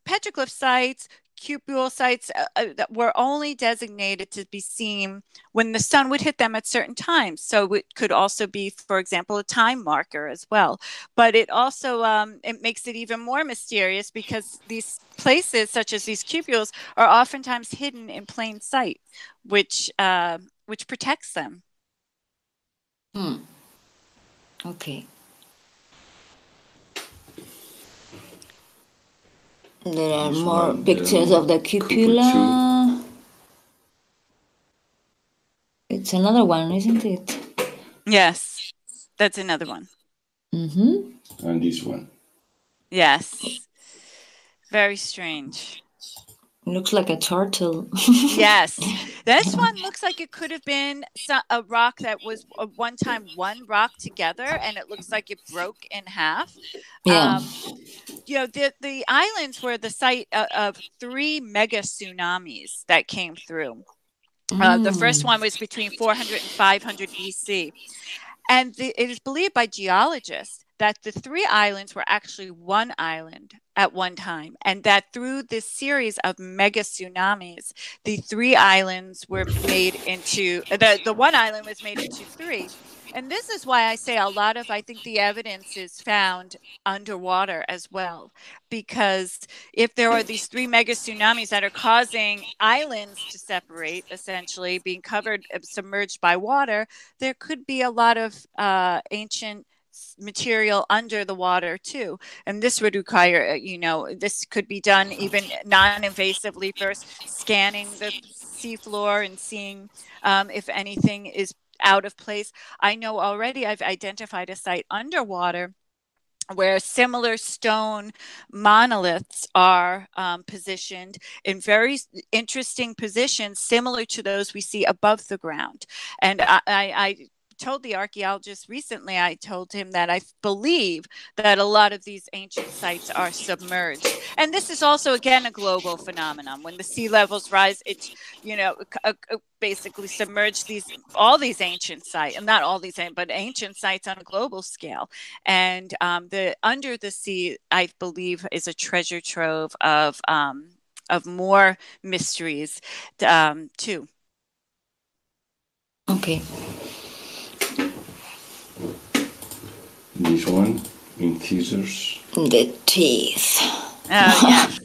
petroglyph sites, cupule sites that were only designated to be seen when the sun would hit them at certain times. So it could also be, for example, a time marker as well. But it also it makes it even more mysterious because these places, such as these cupules, are oftentimes hidden in plain sight, which protects them. Okay. There are This more one, pictures of the cupola. It's another one, isn't it? Yes, that's another one. Mm-hmm. And this one. Yes. Very strange. Looks like a turtle. Yes. This one looks like it could have been a rock that was one time one rock together, and it looks like it broke in half. Yeah. You know, the islands were the site of 3 mega tsunamis that came through. The first one was between 400 and 500 BC. And it is believed by geologists that the 3 islands were actually one island at one time, and that through this series of mega tsunamis, the 3 islands were made into the one island was made into 3. And this is why I say I think the evidence is found underwater as well, because if there are these 3 mega tsunamis that are causing islands to separate, essentially being covered, submerged by water, there could be a lot of ancient material under the water too, and this would require, this could be done even non-invasively, first scanning the seafloor and seeing if anything is out of place. I know already I've identified a site underwater where similar stone monoliths are positioned in very interesting positions, similar to those we see above the ground. And I told the archaeologist recently, I told him that I believe that a lot of these ancient sites are submerged. And this is also, again, a global phenomenon. When the sea levels rise, it's, basically submerge all these ancient sites, and not all these, but ancient sites on a global scale. And the under the sea, I believe, is a treasure trove of more mysteries too. Okay. This one, incisors. The teeth. Oh, yes.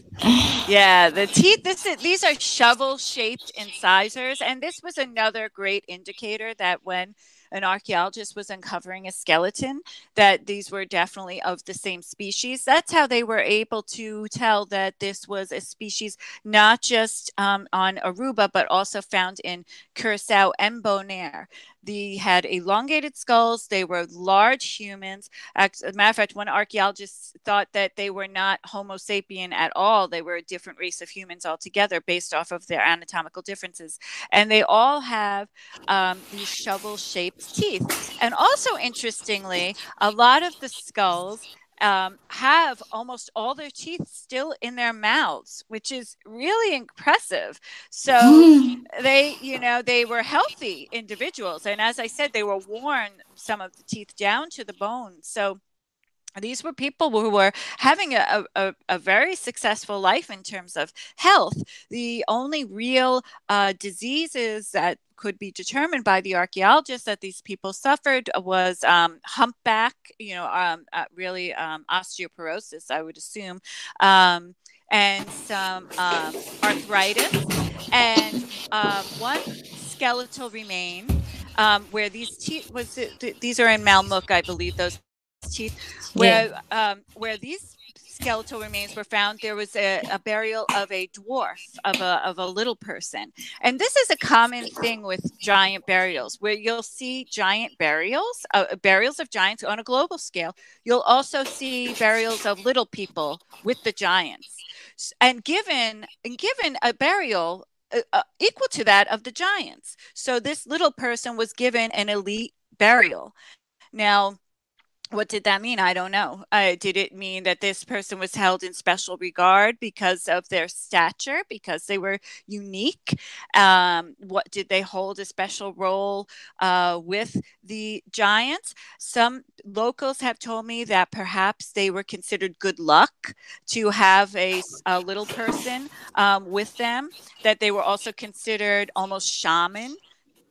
Yeah, the teeth, these are shovel-shaped incisors, and this was another great indicator that when an archaeologist was uncovering a skeleton, that these were definitely of the same species. That's how they were able to tell that this was a species not just on Aruba, but also found in Curacao and Bonaire. They had elongated skulls. They were large humans. As a matter of fact, one archaeologist thought that they were not Homo sapien at all. They were a different race of humans altogether based off of their anatomical differences. And they all have these shovel-shaped teeth. And also, interestingly, a lot of the skulls have almost all their teeth still in their mouths, which is really impressive. So they were healthy individuals. And as I said, they were worn, some of the teeth down to the bone. So these were people who were having a very successful life in terms of health. The only real diseases that could be determined by the archaeologists that these people suffered was humpback, really osteoporosis, I would assume, and some arthritis, and one skeletal remain where these teeth these are in Malmuk, I believe, those teeth, where these skeletal remains were found. There was a burial of a dwarf, of a little person. And this is a common thing with giant burials, where you'll see giant burials, burials of giants on a global scale. You'll also see burials of little people with the giants. And given a burial equal to that of the giants. So this little person was given an elite burial. Now, what did that mean? I don't know. Did it mean that this person was held in special regard because of their stature, because they were unique? What did they hold a special role with the giants? Some locals have told me that perhaps they were considered good luck to have a little person with them, that they were also considered almost shaman,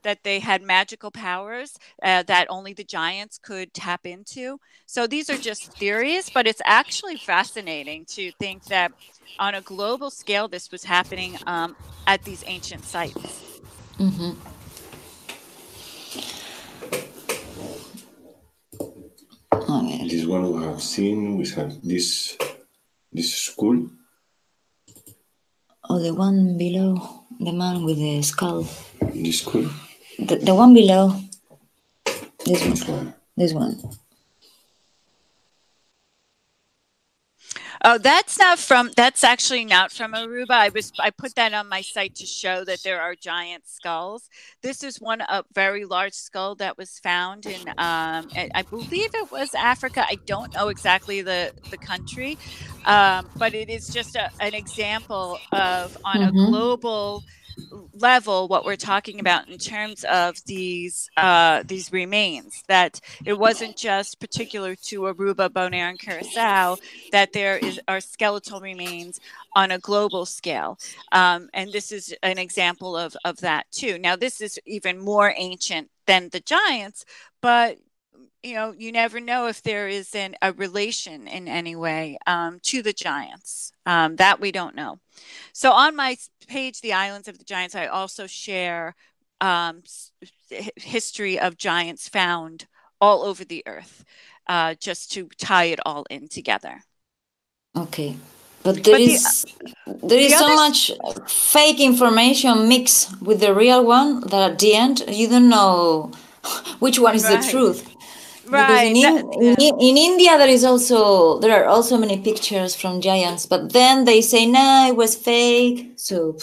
that they had magical powers that only the giants could tap into. So these are just theories, but it's actually fascinating to think that on a global scale, this was happening at these ancient sites. Mm-hmm. This one we have seen. We have this school. Oh, the one below, the man with the skull. This cool. The one below. This one. This one. Oh, that's actually not from Aruba. I put that on my site to show that there are giant skulls. This is a very large skull that was found in, I believe it was Africa. I don't know exactly the country, but it is just an example of, on a global level, what we're talking about in terms of these remains, that it wasn't just particular to Aruba, Bonaire, and Curacao, that are skeletal remains on a global scale. And this is an example of that too. Now, this is even more ancient than the giants, but you never know if there is a relation in any way to the giants. That we don't know. So on my page, The Islands of the Giants, I also share history of giants found all over the earth, just to tie it all in together. Okay. But there is so much fake information mixed with the real one that at the end you don't know which one is the truth. Right. Because in India there are also many pictures from giants, but then they say no, it was fake. So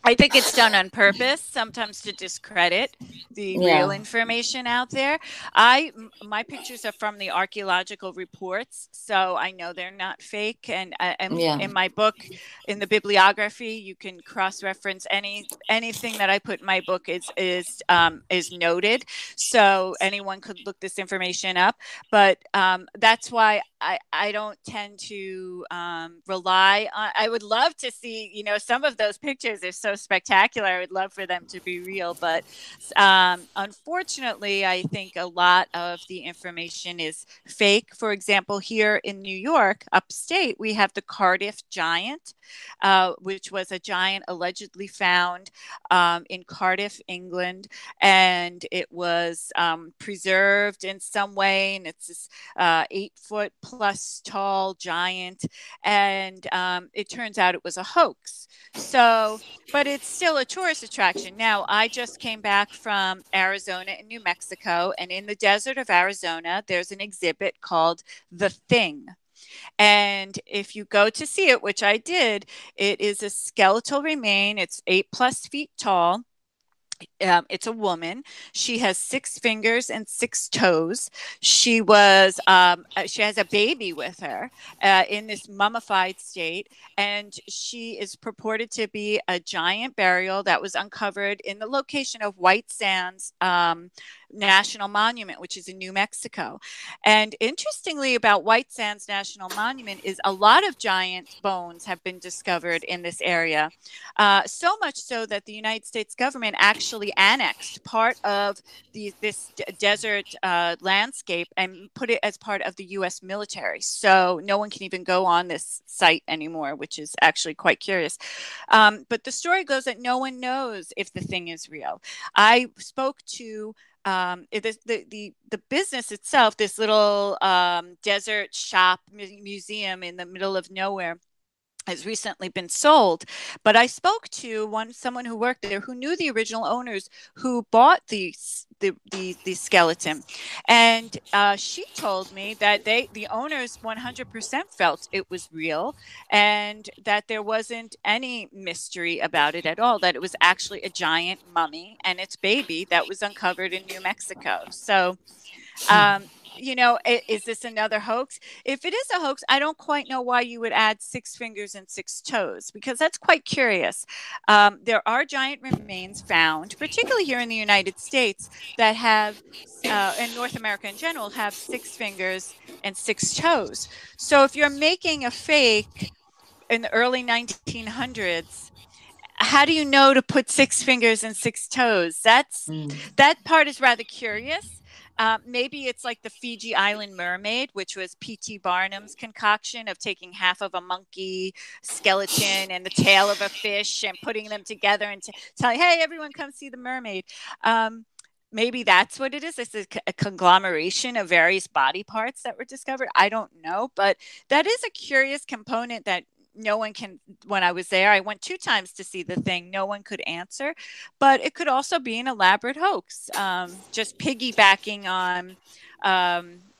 I think it's done on purpose, sometimes to discredit the real information out there. My pictures are from the archaeological reports, so I know they're not fake. And in my book, in the bibliography, you can cross-reference anything that I put in my book is noted, so anyone could look this information up. But that's why I don't tend to rely on. I would love to see, some of those pictures are so spectacular. I would love for them to be real, but unfortunately, I think a lot of the information is fake. For example, here in New York, upstate, we have the Cardiff giant, which was a giant allegedly found in Cardiff, England, and it was preserved in some way, and it's this 8-foot plus tall giant, and it turns out it was a hoax. So, but it's still a tourist attraction. Now, I just came back from Arizona and New Mexico, and in the desert of Arizona, there's an exhibit called The Thing. And if you go to see it, which I did, it is a skeletal remain. It's 8+ feet tall. It's a woman. She has 6 fingers and 6 toes. She has a baby with her in this mummified state, and she is purported to be a giant burial that was uncovered in the location of White Sands National Monument, which is in New Mexico. And interestingly about White Sands National Monument is a lot of giant bones have been discovered in this area. So much so that the United States government actually annexed part of this desert landscape and put it as part of the U.S. military. So no one can even go on this site anymore, which is actually quite curious. But the story goes that no one knows if the thing is real. I spoke to the business itself, this little desert shop museum in the middle of nowhere, has recently been sold. But I spoke to someone who worked there who knew the original owners who bought the skeleton, and she told me that the owners 100% felt it was real, and that there wasn't any mystery about it at all, that it was actually a giant mummy and its baby that was uncovered in New Mexico. So is this another hoax? If it is a hoax, I don't quite know why you would add 6 fingers and 6 toes, because that's quite curious. There are giant remains found, particularly here in the United States, that have, in North America in general, have 6 fingers and 6 toes. So if you're making a fake in the early 1900s, how do you know to put 6 fingers and 6 toes? That part is rather curious. Maybe it's like the Fiji Island mermaid, which was P.T. Barnum's concoction of taking half of a monkey skeleton and the tail of a fish and putting them together and telling, hey, everyone come see the mermaid. Maybe that's what it is. It's a conglomeration of various body parts that were discovered. I don't know, but that is a curious component that no one can, when I was there, I went 2 times to see the thing. No one could answer, but it could also be an elaborate hoax, just piggybacking on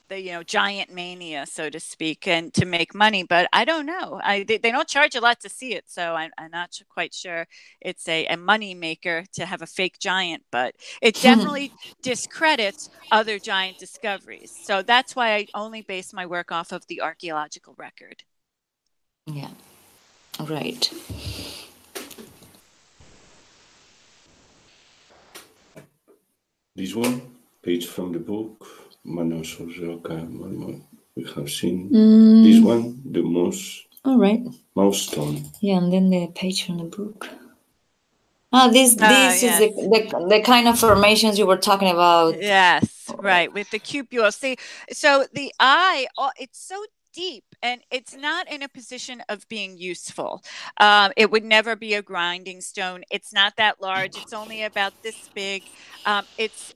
the giant mania, so to speak, and to make money. But I don't know. They don't charge a lot to see it, so I'm not quite sure it's a money maker to have a fake giant. But it definitely discredits other giant discoveries. So that's why I only base my work off of the archaeological record. Yeah, right. This one page from the book, Manos of Roca, we have seen this one, the mouse. All right. Mouse stone. Yeah, and then the page from the book. This yes. is the kind of formations you were talking about. Yes, right, with the cupule. See, so the eye, it's so deep, and it's not in a position of being useful. It would never be a grinding stone. It's not that large. It's only about this big. It's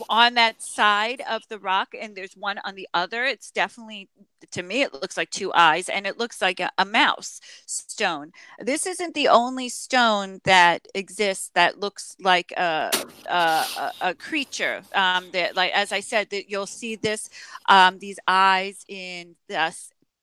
on that side of the rock, and there's one on the other. It's definitely, to me, it looks like 2 eyes, and it looks like a mouse stone. This isn't the only stone that exists that looks like a creature. That, like, as I said, that you'll see this these eyes in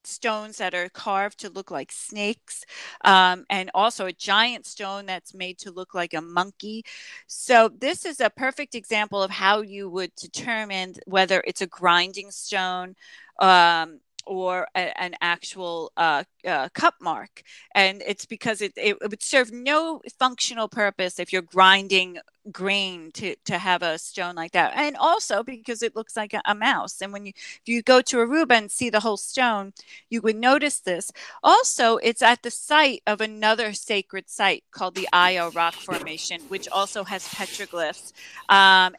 stones that are carved to look like snakes, and also a giant stone that's made to look like a monkey. So this is a perfect example of how you would determine whether it's a grinding stone or an actual cup mark. And it's because it would serve no functional purpose if you're grinding grain to have a stone like that. And also because it looks like a mouse. And if you go to Aruba and see the whole stone, you would notice this. Also, it's at the site of another sacred site called the Io Rock Formation, which also has petroglyphs.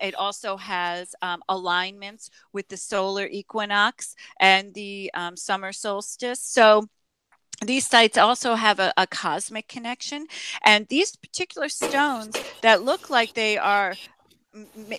It also has alignments with the solar equinox and the summer solstice. So these sites also have a cosmic connection, and these particular stones that look like they are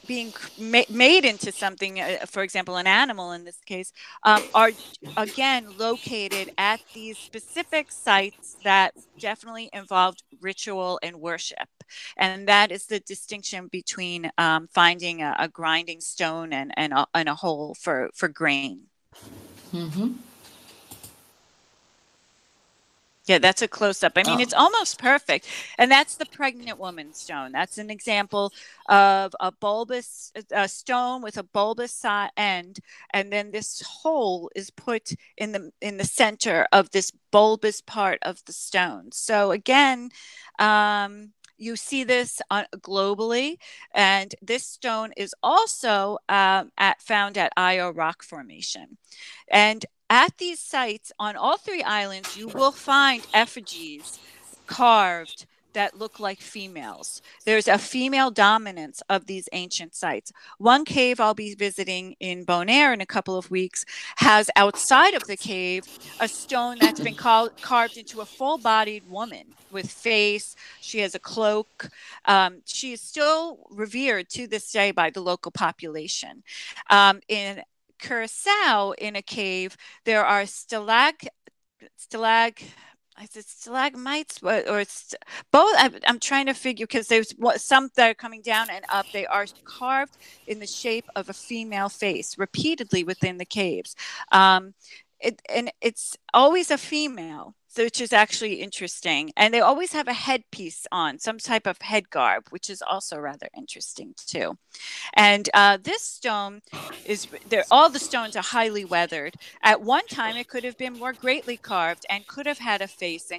being made into something, for example, an animal in this case, are again located at these specific sites that definitely involved ritual and worship. And that is the distinction between finding a grinding stone and a hole for grain. Mm-hmm. Yeah, that's a close-up. I mean, it's almost perfect. And that's the pregnant woman stone. That's an example of a bulbous stone with a bulbous end. And then this hole is put in the center of this bulbous part of the stone. So again, you see this globally. And this stone is also found at Io Rock Formation. And at these sites on all 3 islands, you will find effigies carved that look like females. There's a female dominance of these ancient sites. One cave I'll be visiting in Bonaire in a couple of weeks has outside of the cave a stone that's been carved into a full-bodied woman with face. She has a cloak. She is still revered to this day by the local population. In Curacao, in a cave, there are stalagmites or both. I'm trying to figure, because there's some that are coming down and up. They are carved in the shape of a female face repeatedly within the caves. It's always a female, which is actually interesting. And they always have a headpiece on, some type of head garb, which is also rather interesting too. And this stone all the stones are highly weathered. At one time, it could have been more greatly carved and could have had a face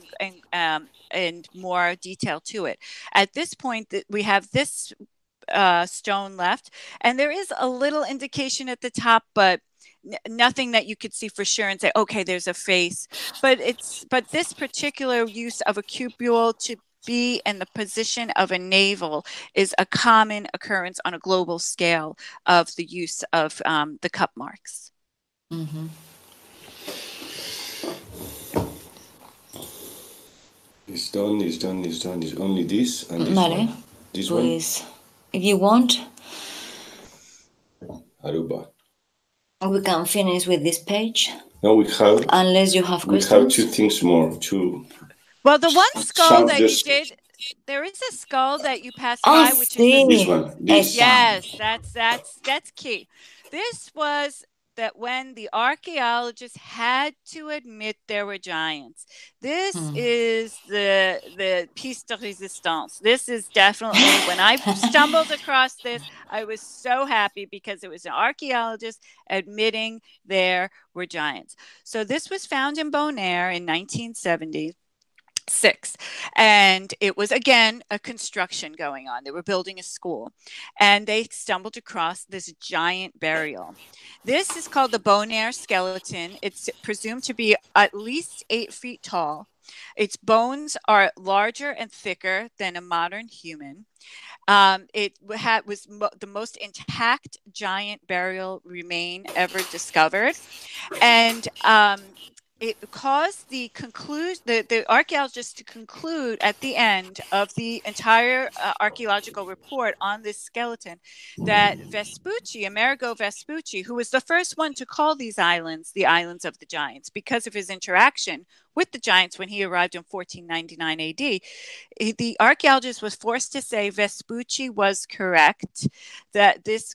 and more detail to it. At this point, we have this stone left, and there is a little indication at the top, but nothing that you could see for sure and say, okay, there's a face. But this particular use of a cupule to be in the position of a navel is a common occurrence on a global scale of the use of the cup marks. Mm-hmm. It's done. It's only this and this one. This pues, one. If you want, Aruba. We can finish with this page. Now we have, unless you have questions. We have two things more. Well, the one skull that you did, there is a skull that you passed by, which is this one. This. Yes, that's key. This was that when the archaeologists had to admit there were giants. This is the piece de résistance. This is definitely, when I stumbled across this, I was so happy because it was an archaeologist admitting there were giants. So this was found in Bonaire in 1970. And it was, again, a construction going on. They were building a school, and they stumbled across this giant burial. This is called the Bonaire skeleton. It's presumed to be at least 8 feet tall. Its bones are larger and thicker than a modern human. It was the most intact giant burial remain ever discovered, and it caused the archaeologists to conclude at the end of the entire archaeological report on this skeleton that Vespucci, Amerigo Vespucci, who was the first one to call these islands the Islands of the Giants because of his interaction with the giants when he arrived in 1499 AD, the archaeologist was forced to say Vespucci was correct, that this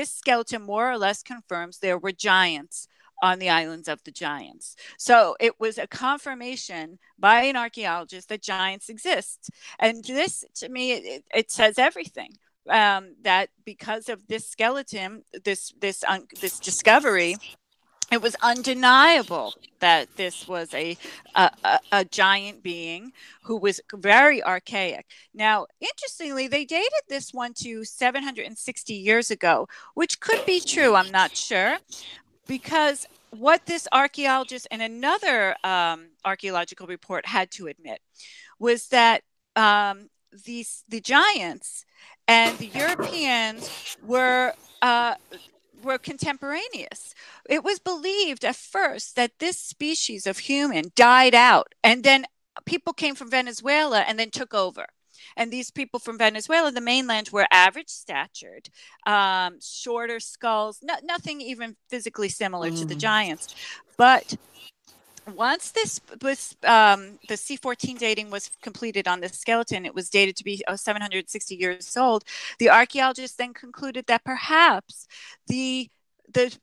skeleton more or less confirms there were giants on the Islands of the Giants. So it was a confirmation by an archaeologist that giants exist. And this, to me, it says everything. That because of this skeleton, this discovery, it was undeniable that this was a giant being who was very archaic. Now, interestingly, they dated this one to 760 years ago, which could be true. I'm not sure. Because what this archaeologist and another archaeological report had to admit was that the giants and the Europeans were contemporaneous. It was believed at first that this species of human died out, and then people came from Venezuela and then took over. And these people from Venezuela, the mainland, were average statured, shorter skulls, nothing even physically similar to the giants. But once this was the C14 dating was completed on this skeleton, it was dated to be 760 years old. The archaeologists then concluded that perhaps the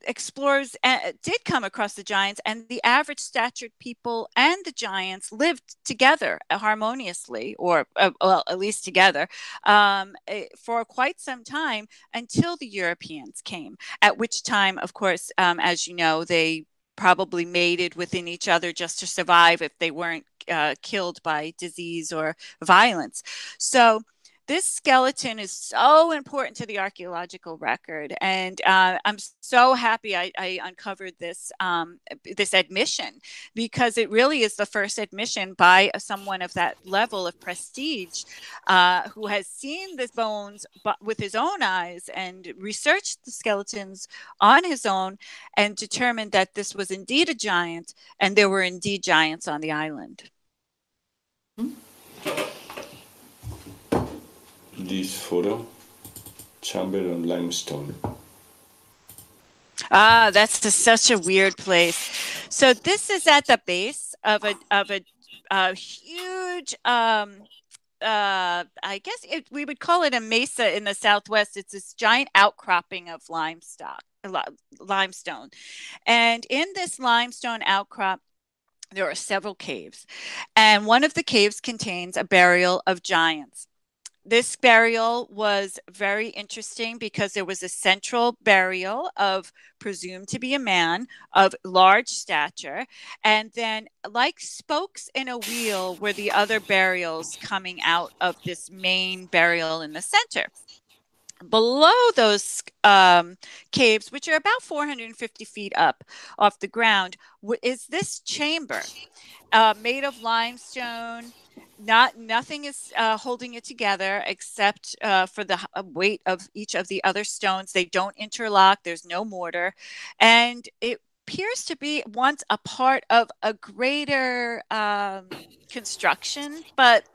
explorers did come across the giants, and the average statured people and the giants lived together harmoniously, or well, at least together, for quite some time until the Europeans came, at which time, of course, as you know, they probably mated within each other just to survive if they weren't killed by disease or violence. So this skeleton is so important to the archaeological record, and I'm so happy I uncovered this this admission, because it really is the first admission by someone of that level of prestige, who has seen the bones with his own eyes and researched the skeletons on his own and determined that this was indeed a giant, and there were indeed giants on the island. This photo, chamber on limestone. That's such a weird place. So this is at the base of a huge, I guess we would call it a mesa in the Southwest. It's this giant outcropping of limestone. And in this limestone outcrop, there are several caves. And one of the caves contains a burial of giants. This burial was very interesting because there was a central burial of presumed to be a man of large stature, and then, like spokes in a wheel, were the other burials coming out of this main burial in the center. Below those caves, which are about 450 feet up off the ground, is this chamber made of limestone. Nothing is holding it together except for the weight of each of the other stones. They don't interlock. There's no mortar. And it appears to be once a part of a greater construction, but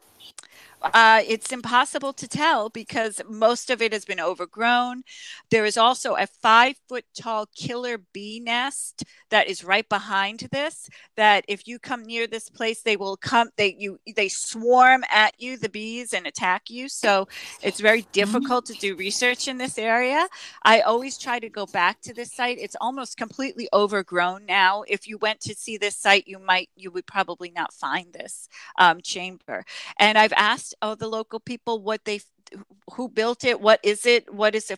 it's impossible to tell because most of it has been overgrown. There is also a 5-foot tall killer bee nest that is right behind this, that if you come near this place, they will come, they swarm at you, the bees, and attack you. So it's very difficult to do research in this area. I always try to go back to this site. It's almost completely overgrown now. If you went to see this site, you would probably not find this chamber. And I've asked the local people who built it, what is it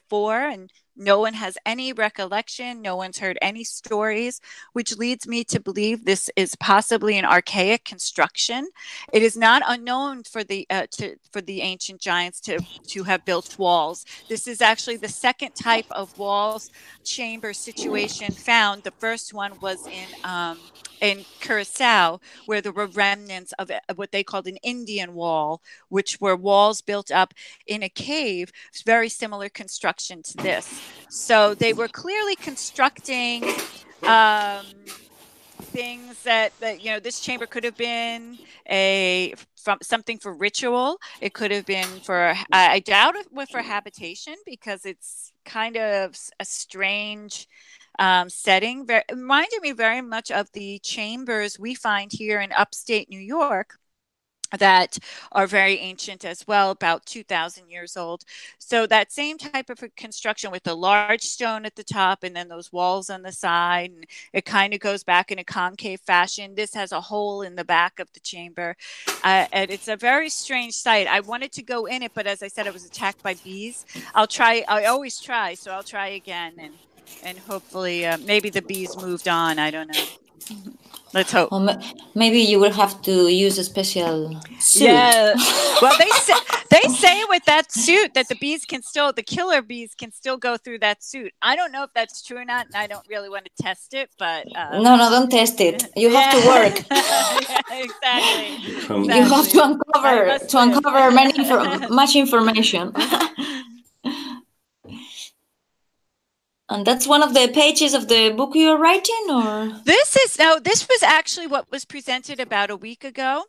for, and no one has any recollection. No one's heard any stories, which leads me to believe this is possibly an archaic construction. It is not unknown for the ancient giants to have built walls. This is actually the second type of walls chamber situation found. The first one was in Curacao, where there were remnants of what they called an Indian wall, which were walls built up in a cave, very similar construction to this. So they were clearly constructing things that this chamber could have been something for ritual. It could have been for, I doubt it was for habitation, because it's kind of a strange setting. It reminded me very much of the chambers we find here in upstate New York that are very ancient as well, about 2,000 years old. So that same type of construction with a large stone at the top and then those walls on the side, and it kind of goes back in a concave fashion. This has a hole in the back of the chamber, and it's a very strange site. I wanted to go in it, but as I said, I was attacked by bees. I always try, so I'll try again, and hopefully maybe the bees moved on. I don't know. Let's hope. Or maybe you will have to use a special suit. Yeah. Well, they say with that suit that the killer bees can still go through that suit. I don't know if that's true or not, and I don't really want to test it, but no, don't test it. You have to work. Yeah, exactly. You have to uncover much information. And that's one of the pages of the book you're writing, or? This was actually what was presented about a week ago,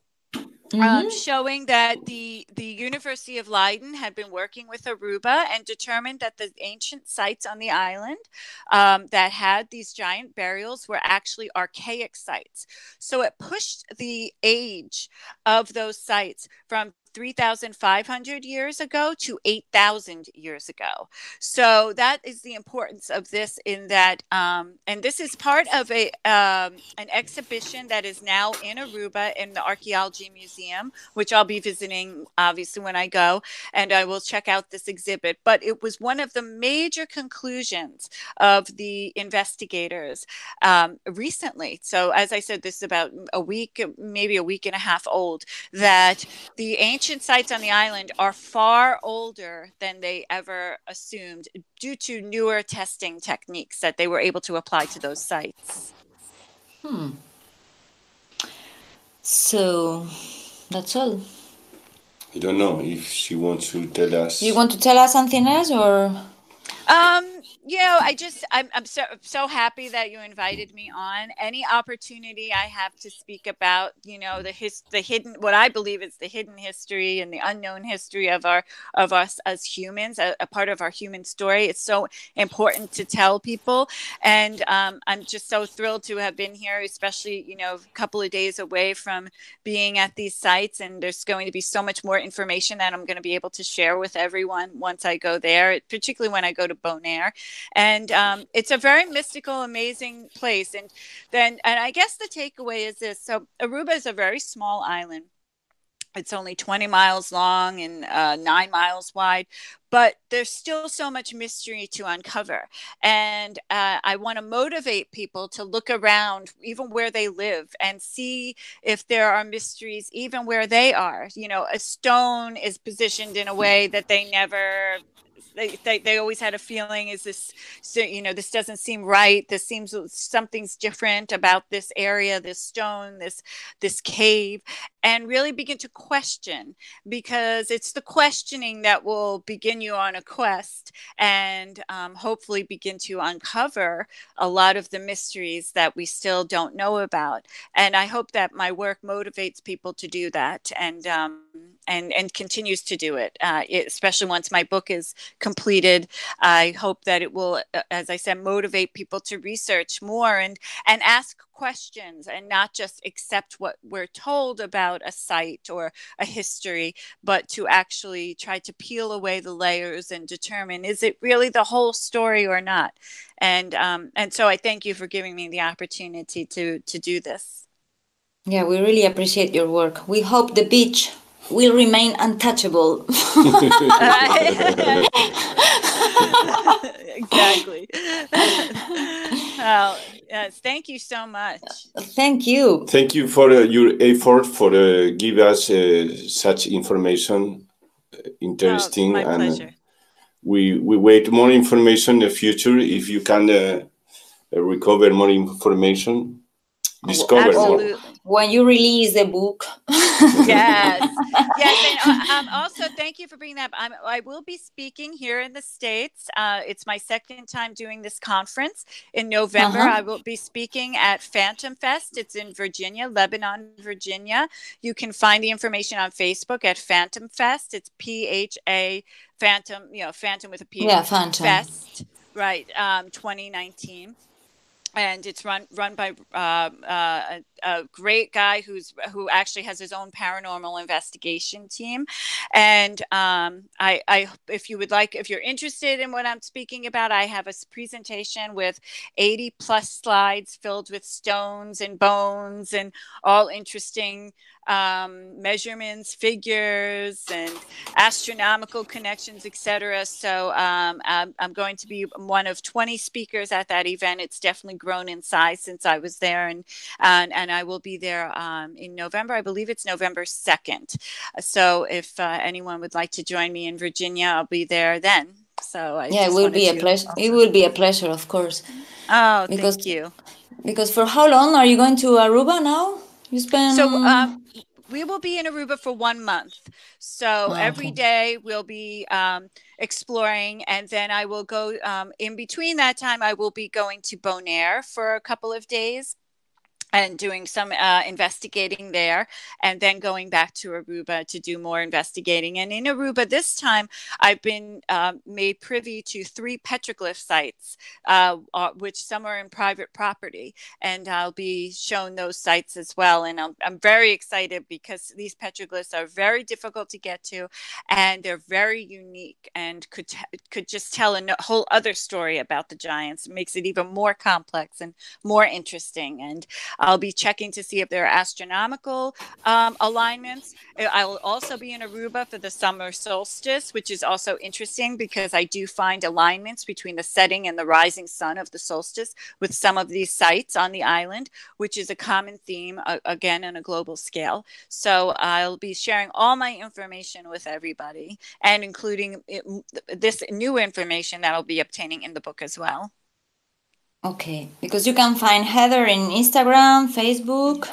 showing that the University of Leiden had been working with ARUBA and determined that the ancient sites on the island that had these giant burials were actually archaic sites. So it pushed the age of those sites from 3,500 years ago to 8,000 years ago. So that is the importance of this, in that, and this is part of an exhibition that is now in Aruba in the Archaeology Museum, which I'll be visiting obviously when I go, and I will check out this exhibit. But it was one of the major conclusions of the investigators recently. So as I said, this is about a week, maybe a week and a half old, that the ancient sites on the island are far older than they ever assumed, due to newer testing techniques that they were able to apply to those sites. So that's all. I don't know if she wants to tell us. You want to tell us something else, or? I'm so happy that you invited me on. Any opportunity I have to speak about, the hidden, what I believe is the hidden history and the unknown history of us as humans, a part of our human story. It's so important to tell people, and I'm just so thrilled to have been here, especially a couple of days away from being at these sites. And there's going to be so much more information that I'm going to be able to share with everyone once I go there, particularly when I go to Bonaire. And it's a very mystical, amazing place. And I guess the takeaway is this. So Aruba is a very small island. It's only 20 miles long and 9 miles wide, but there's still so much mystery to uncover. And I want to motivate people to look around, even where they live, and see if there are mysteries, even where they are. A stone is positioned in a way that they never... They always had a feeling, is this, this doesn't seem right. This seems something's different about this area, this stone, this cave, and really begin to question, because it's the questioning that will begin you on a quest, and hopefully begin to uncover a lot of the mysteries that we still don't know about. And I hope that my work motivates people to do that. And and continues to do it, especially once my book is completed. I hope that it will, as I said, motivate people to research more and ask questions and not just accept what we're told about a site or a history, but to actually try to peel away the layers and determine, is it really the whole story or not? And so I thank you for giving me the opportunity to do this. Yeah, we really appreciate your work. We hope the beach will remain untouchable. Exactly. Well, yes, thank you so much. Thank you. Thank you for your effort for give us such information, interesting. My pleasure. We wait more information in the future. If you can recover more information, discover absolutely. more. When you release the book. Yes. And also, thank you for bringing that up. I will be speaking here in the States. It's my second time doing this conference. In November, I will be speaking at Phantom Fest. It's in Virginia, Lebanon, Virginia. You can find the information on Facebook at Phantom Fest. It's PHA Phantom, Phantom with a P. Yeah, Phantom. Fest, right, 2019. And it's run by a great guy who actually has his own paranormal investigation team. And if you're interested in what I'm speaking about, I have a presentation with 80 plus slides filled with stones and bones and all interesting measurements, figures, and astronomical connections, etc. So I'm going to be one of 20 speakers at that event. It's definitely grown in size since I was there, and I will be there in November. I believe it's November 2nd. So if anyone would like to join me in Virginia, I'll be there then. So it will be a pleasure. It will be a pleasure, of course. Oh, thank you. Because for how long are you going to Aruba now? You spend. We will be in Aruba for 1 month. So every day we'll be exploring, and then I will go in between that time, I will be going to Bonaire for a couple of days and doing some investigating there, and then going back to Aruba to do more investigating. And in Aruba this time, I've been made privy to 3 petroglyph sites, which some are in private property, and I'll be shown those sites as well. And I'm very excited because these petroglyphs are very difficult to get to, and they're very unique and could just tell a whole other story about the giants. It makes it even more complex and more interesting. And I'll be checking to see if there are astronomical alignments. I will also be in Aruba for the summer solstice, which is also interesting because I do find alignments between the setting and the rising sun of the solstice with some of these sites on the island, which is a common theme, again, on a global scale. So I'll be sharing all my information with everybody, and including this new information that I'll be obtaining in the book as well. Okay, because you can find Heather in Instagram, Facebook.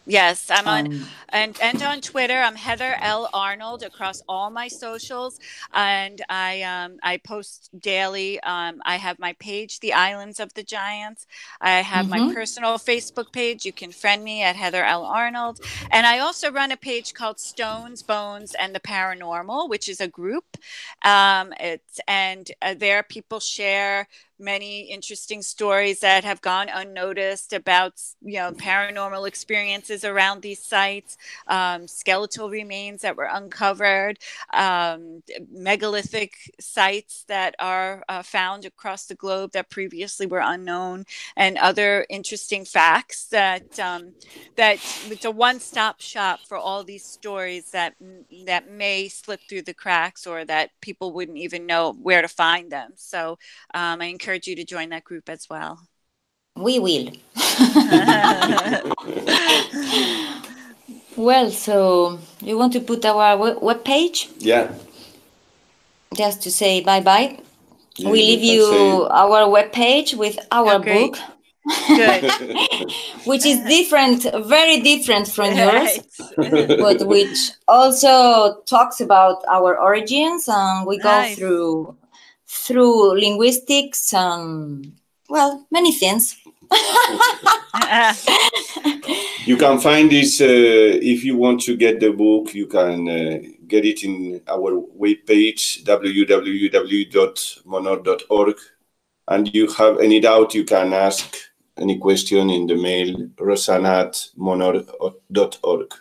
Yes, I'm on and on Twitter. I'm Heather L. Arnold across all my socials, and I post daily. I have my page, The Islands of the Giants. I have my personal Facebook page. You can friend me at Heather L. Arnold, and I also run a page called Stones, Bones, and the Paranormal, which is a group. There people share many interesting stories that have gone unnoticed about, paranormal experiences around these sites, skeletal remains that were uncovered, megalithic sites that are found across the globe that previously were unknown, and other interesting facts that it's a one-stop shop for all these stories that may slip through the cracks, or that people wouldn't even know where to find them. So I encourage you to join that group as well. We will. Well, so you want to put our web page? Yeah. Just to say bye-bye. Yeah, we leave you our web page with our book. Good. Which is different, very different from yours, but which also talks about our origins, and we go through linguistics and, well, many things. You can find this if you want to get the book. You can get it in our webpage, www.monor.org. And you have any doubt, you can ask any question in the mail, rosana@monor.org.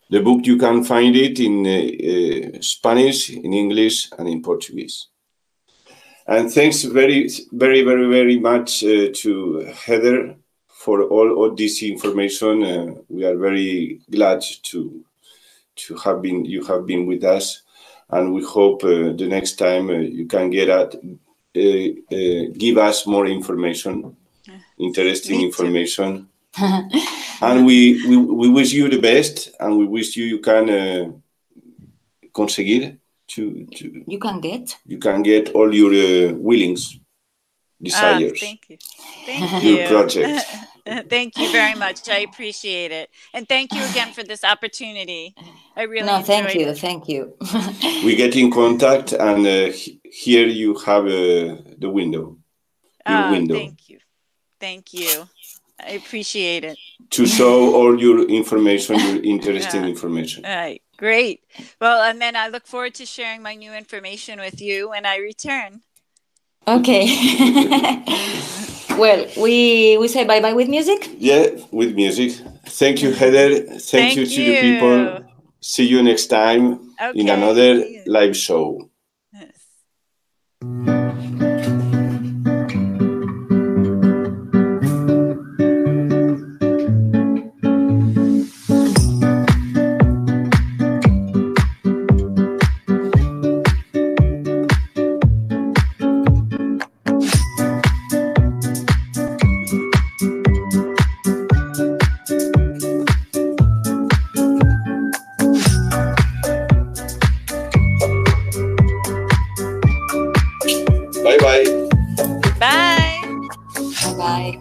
The book, you can find it in Spanish, in English, and in Portuguese. And thanks very, very, very, very much to Heather for all of this information. We are very glad to have been with us, and we hope the next time you can give us more information, interesting information. And we wish you the best, and we wish you can conseguir you can get all your willings, desires. Thank you. Thank you. Your project. Thank you very much. I appreciate it. And thank you again for this opportunity. I really enjoyed it. Thank you. We get in contact, and here you have the window. Your window. Thank you. I appreciate it. To show all your information, your interesting information. All right, great. Well, and then I look forward to sharing my new information with you when I return. Okay. Well, we say bye-bye with music? Yeah, with music. Thank you, Heather. Thank you to the people. See you next time in another live show. Yes. Bye-bye. Bye. Bye-bye.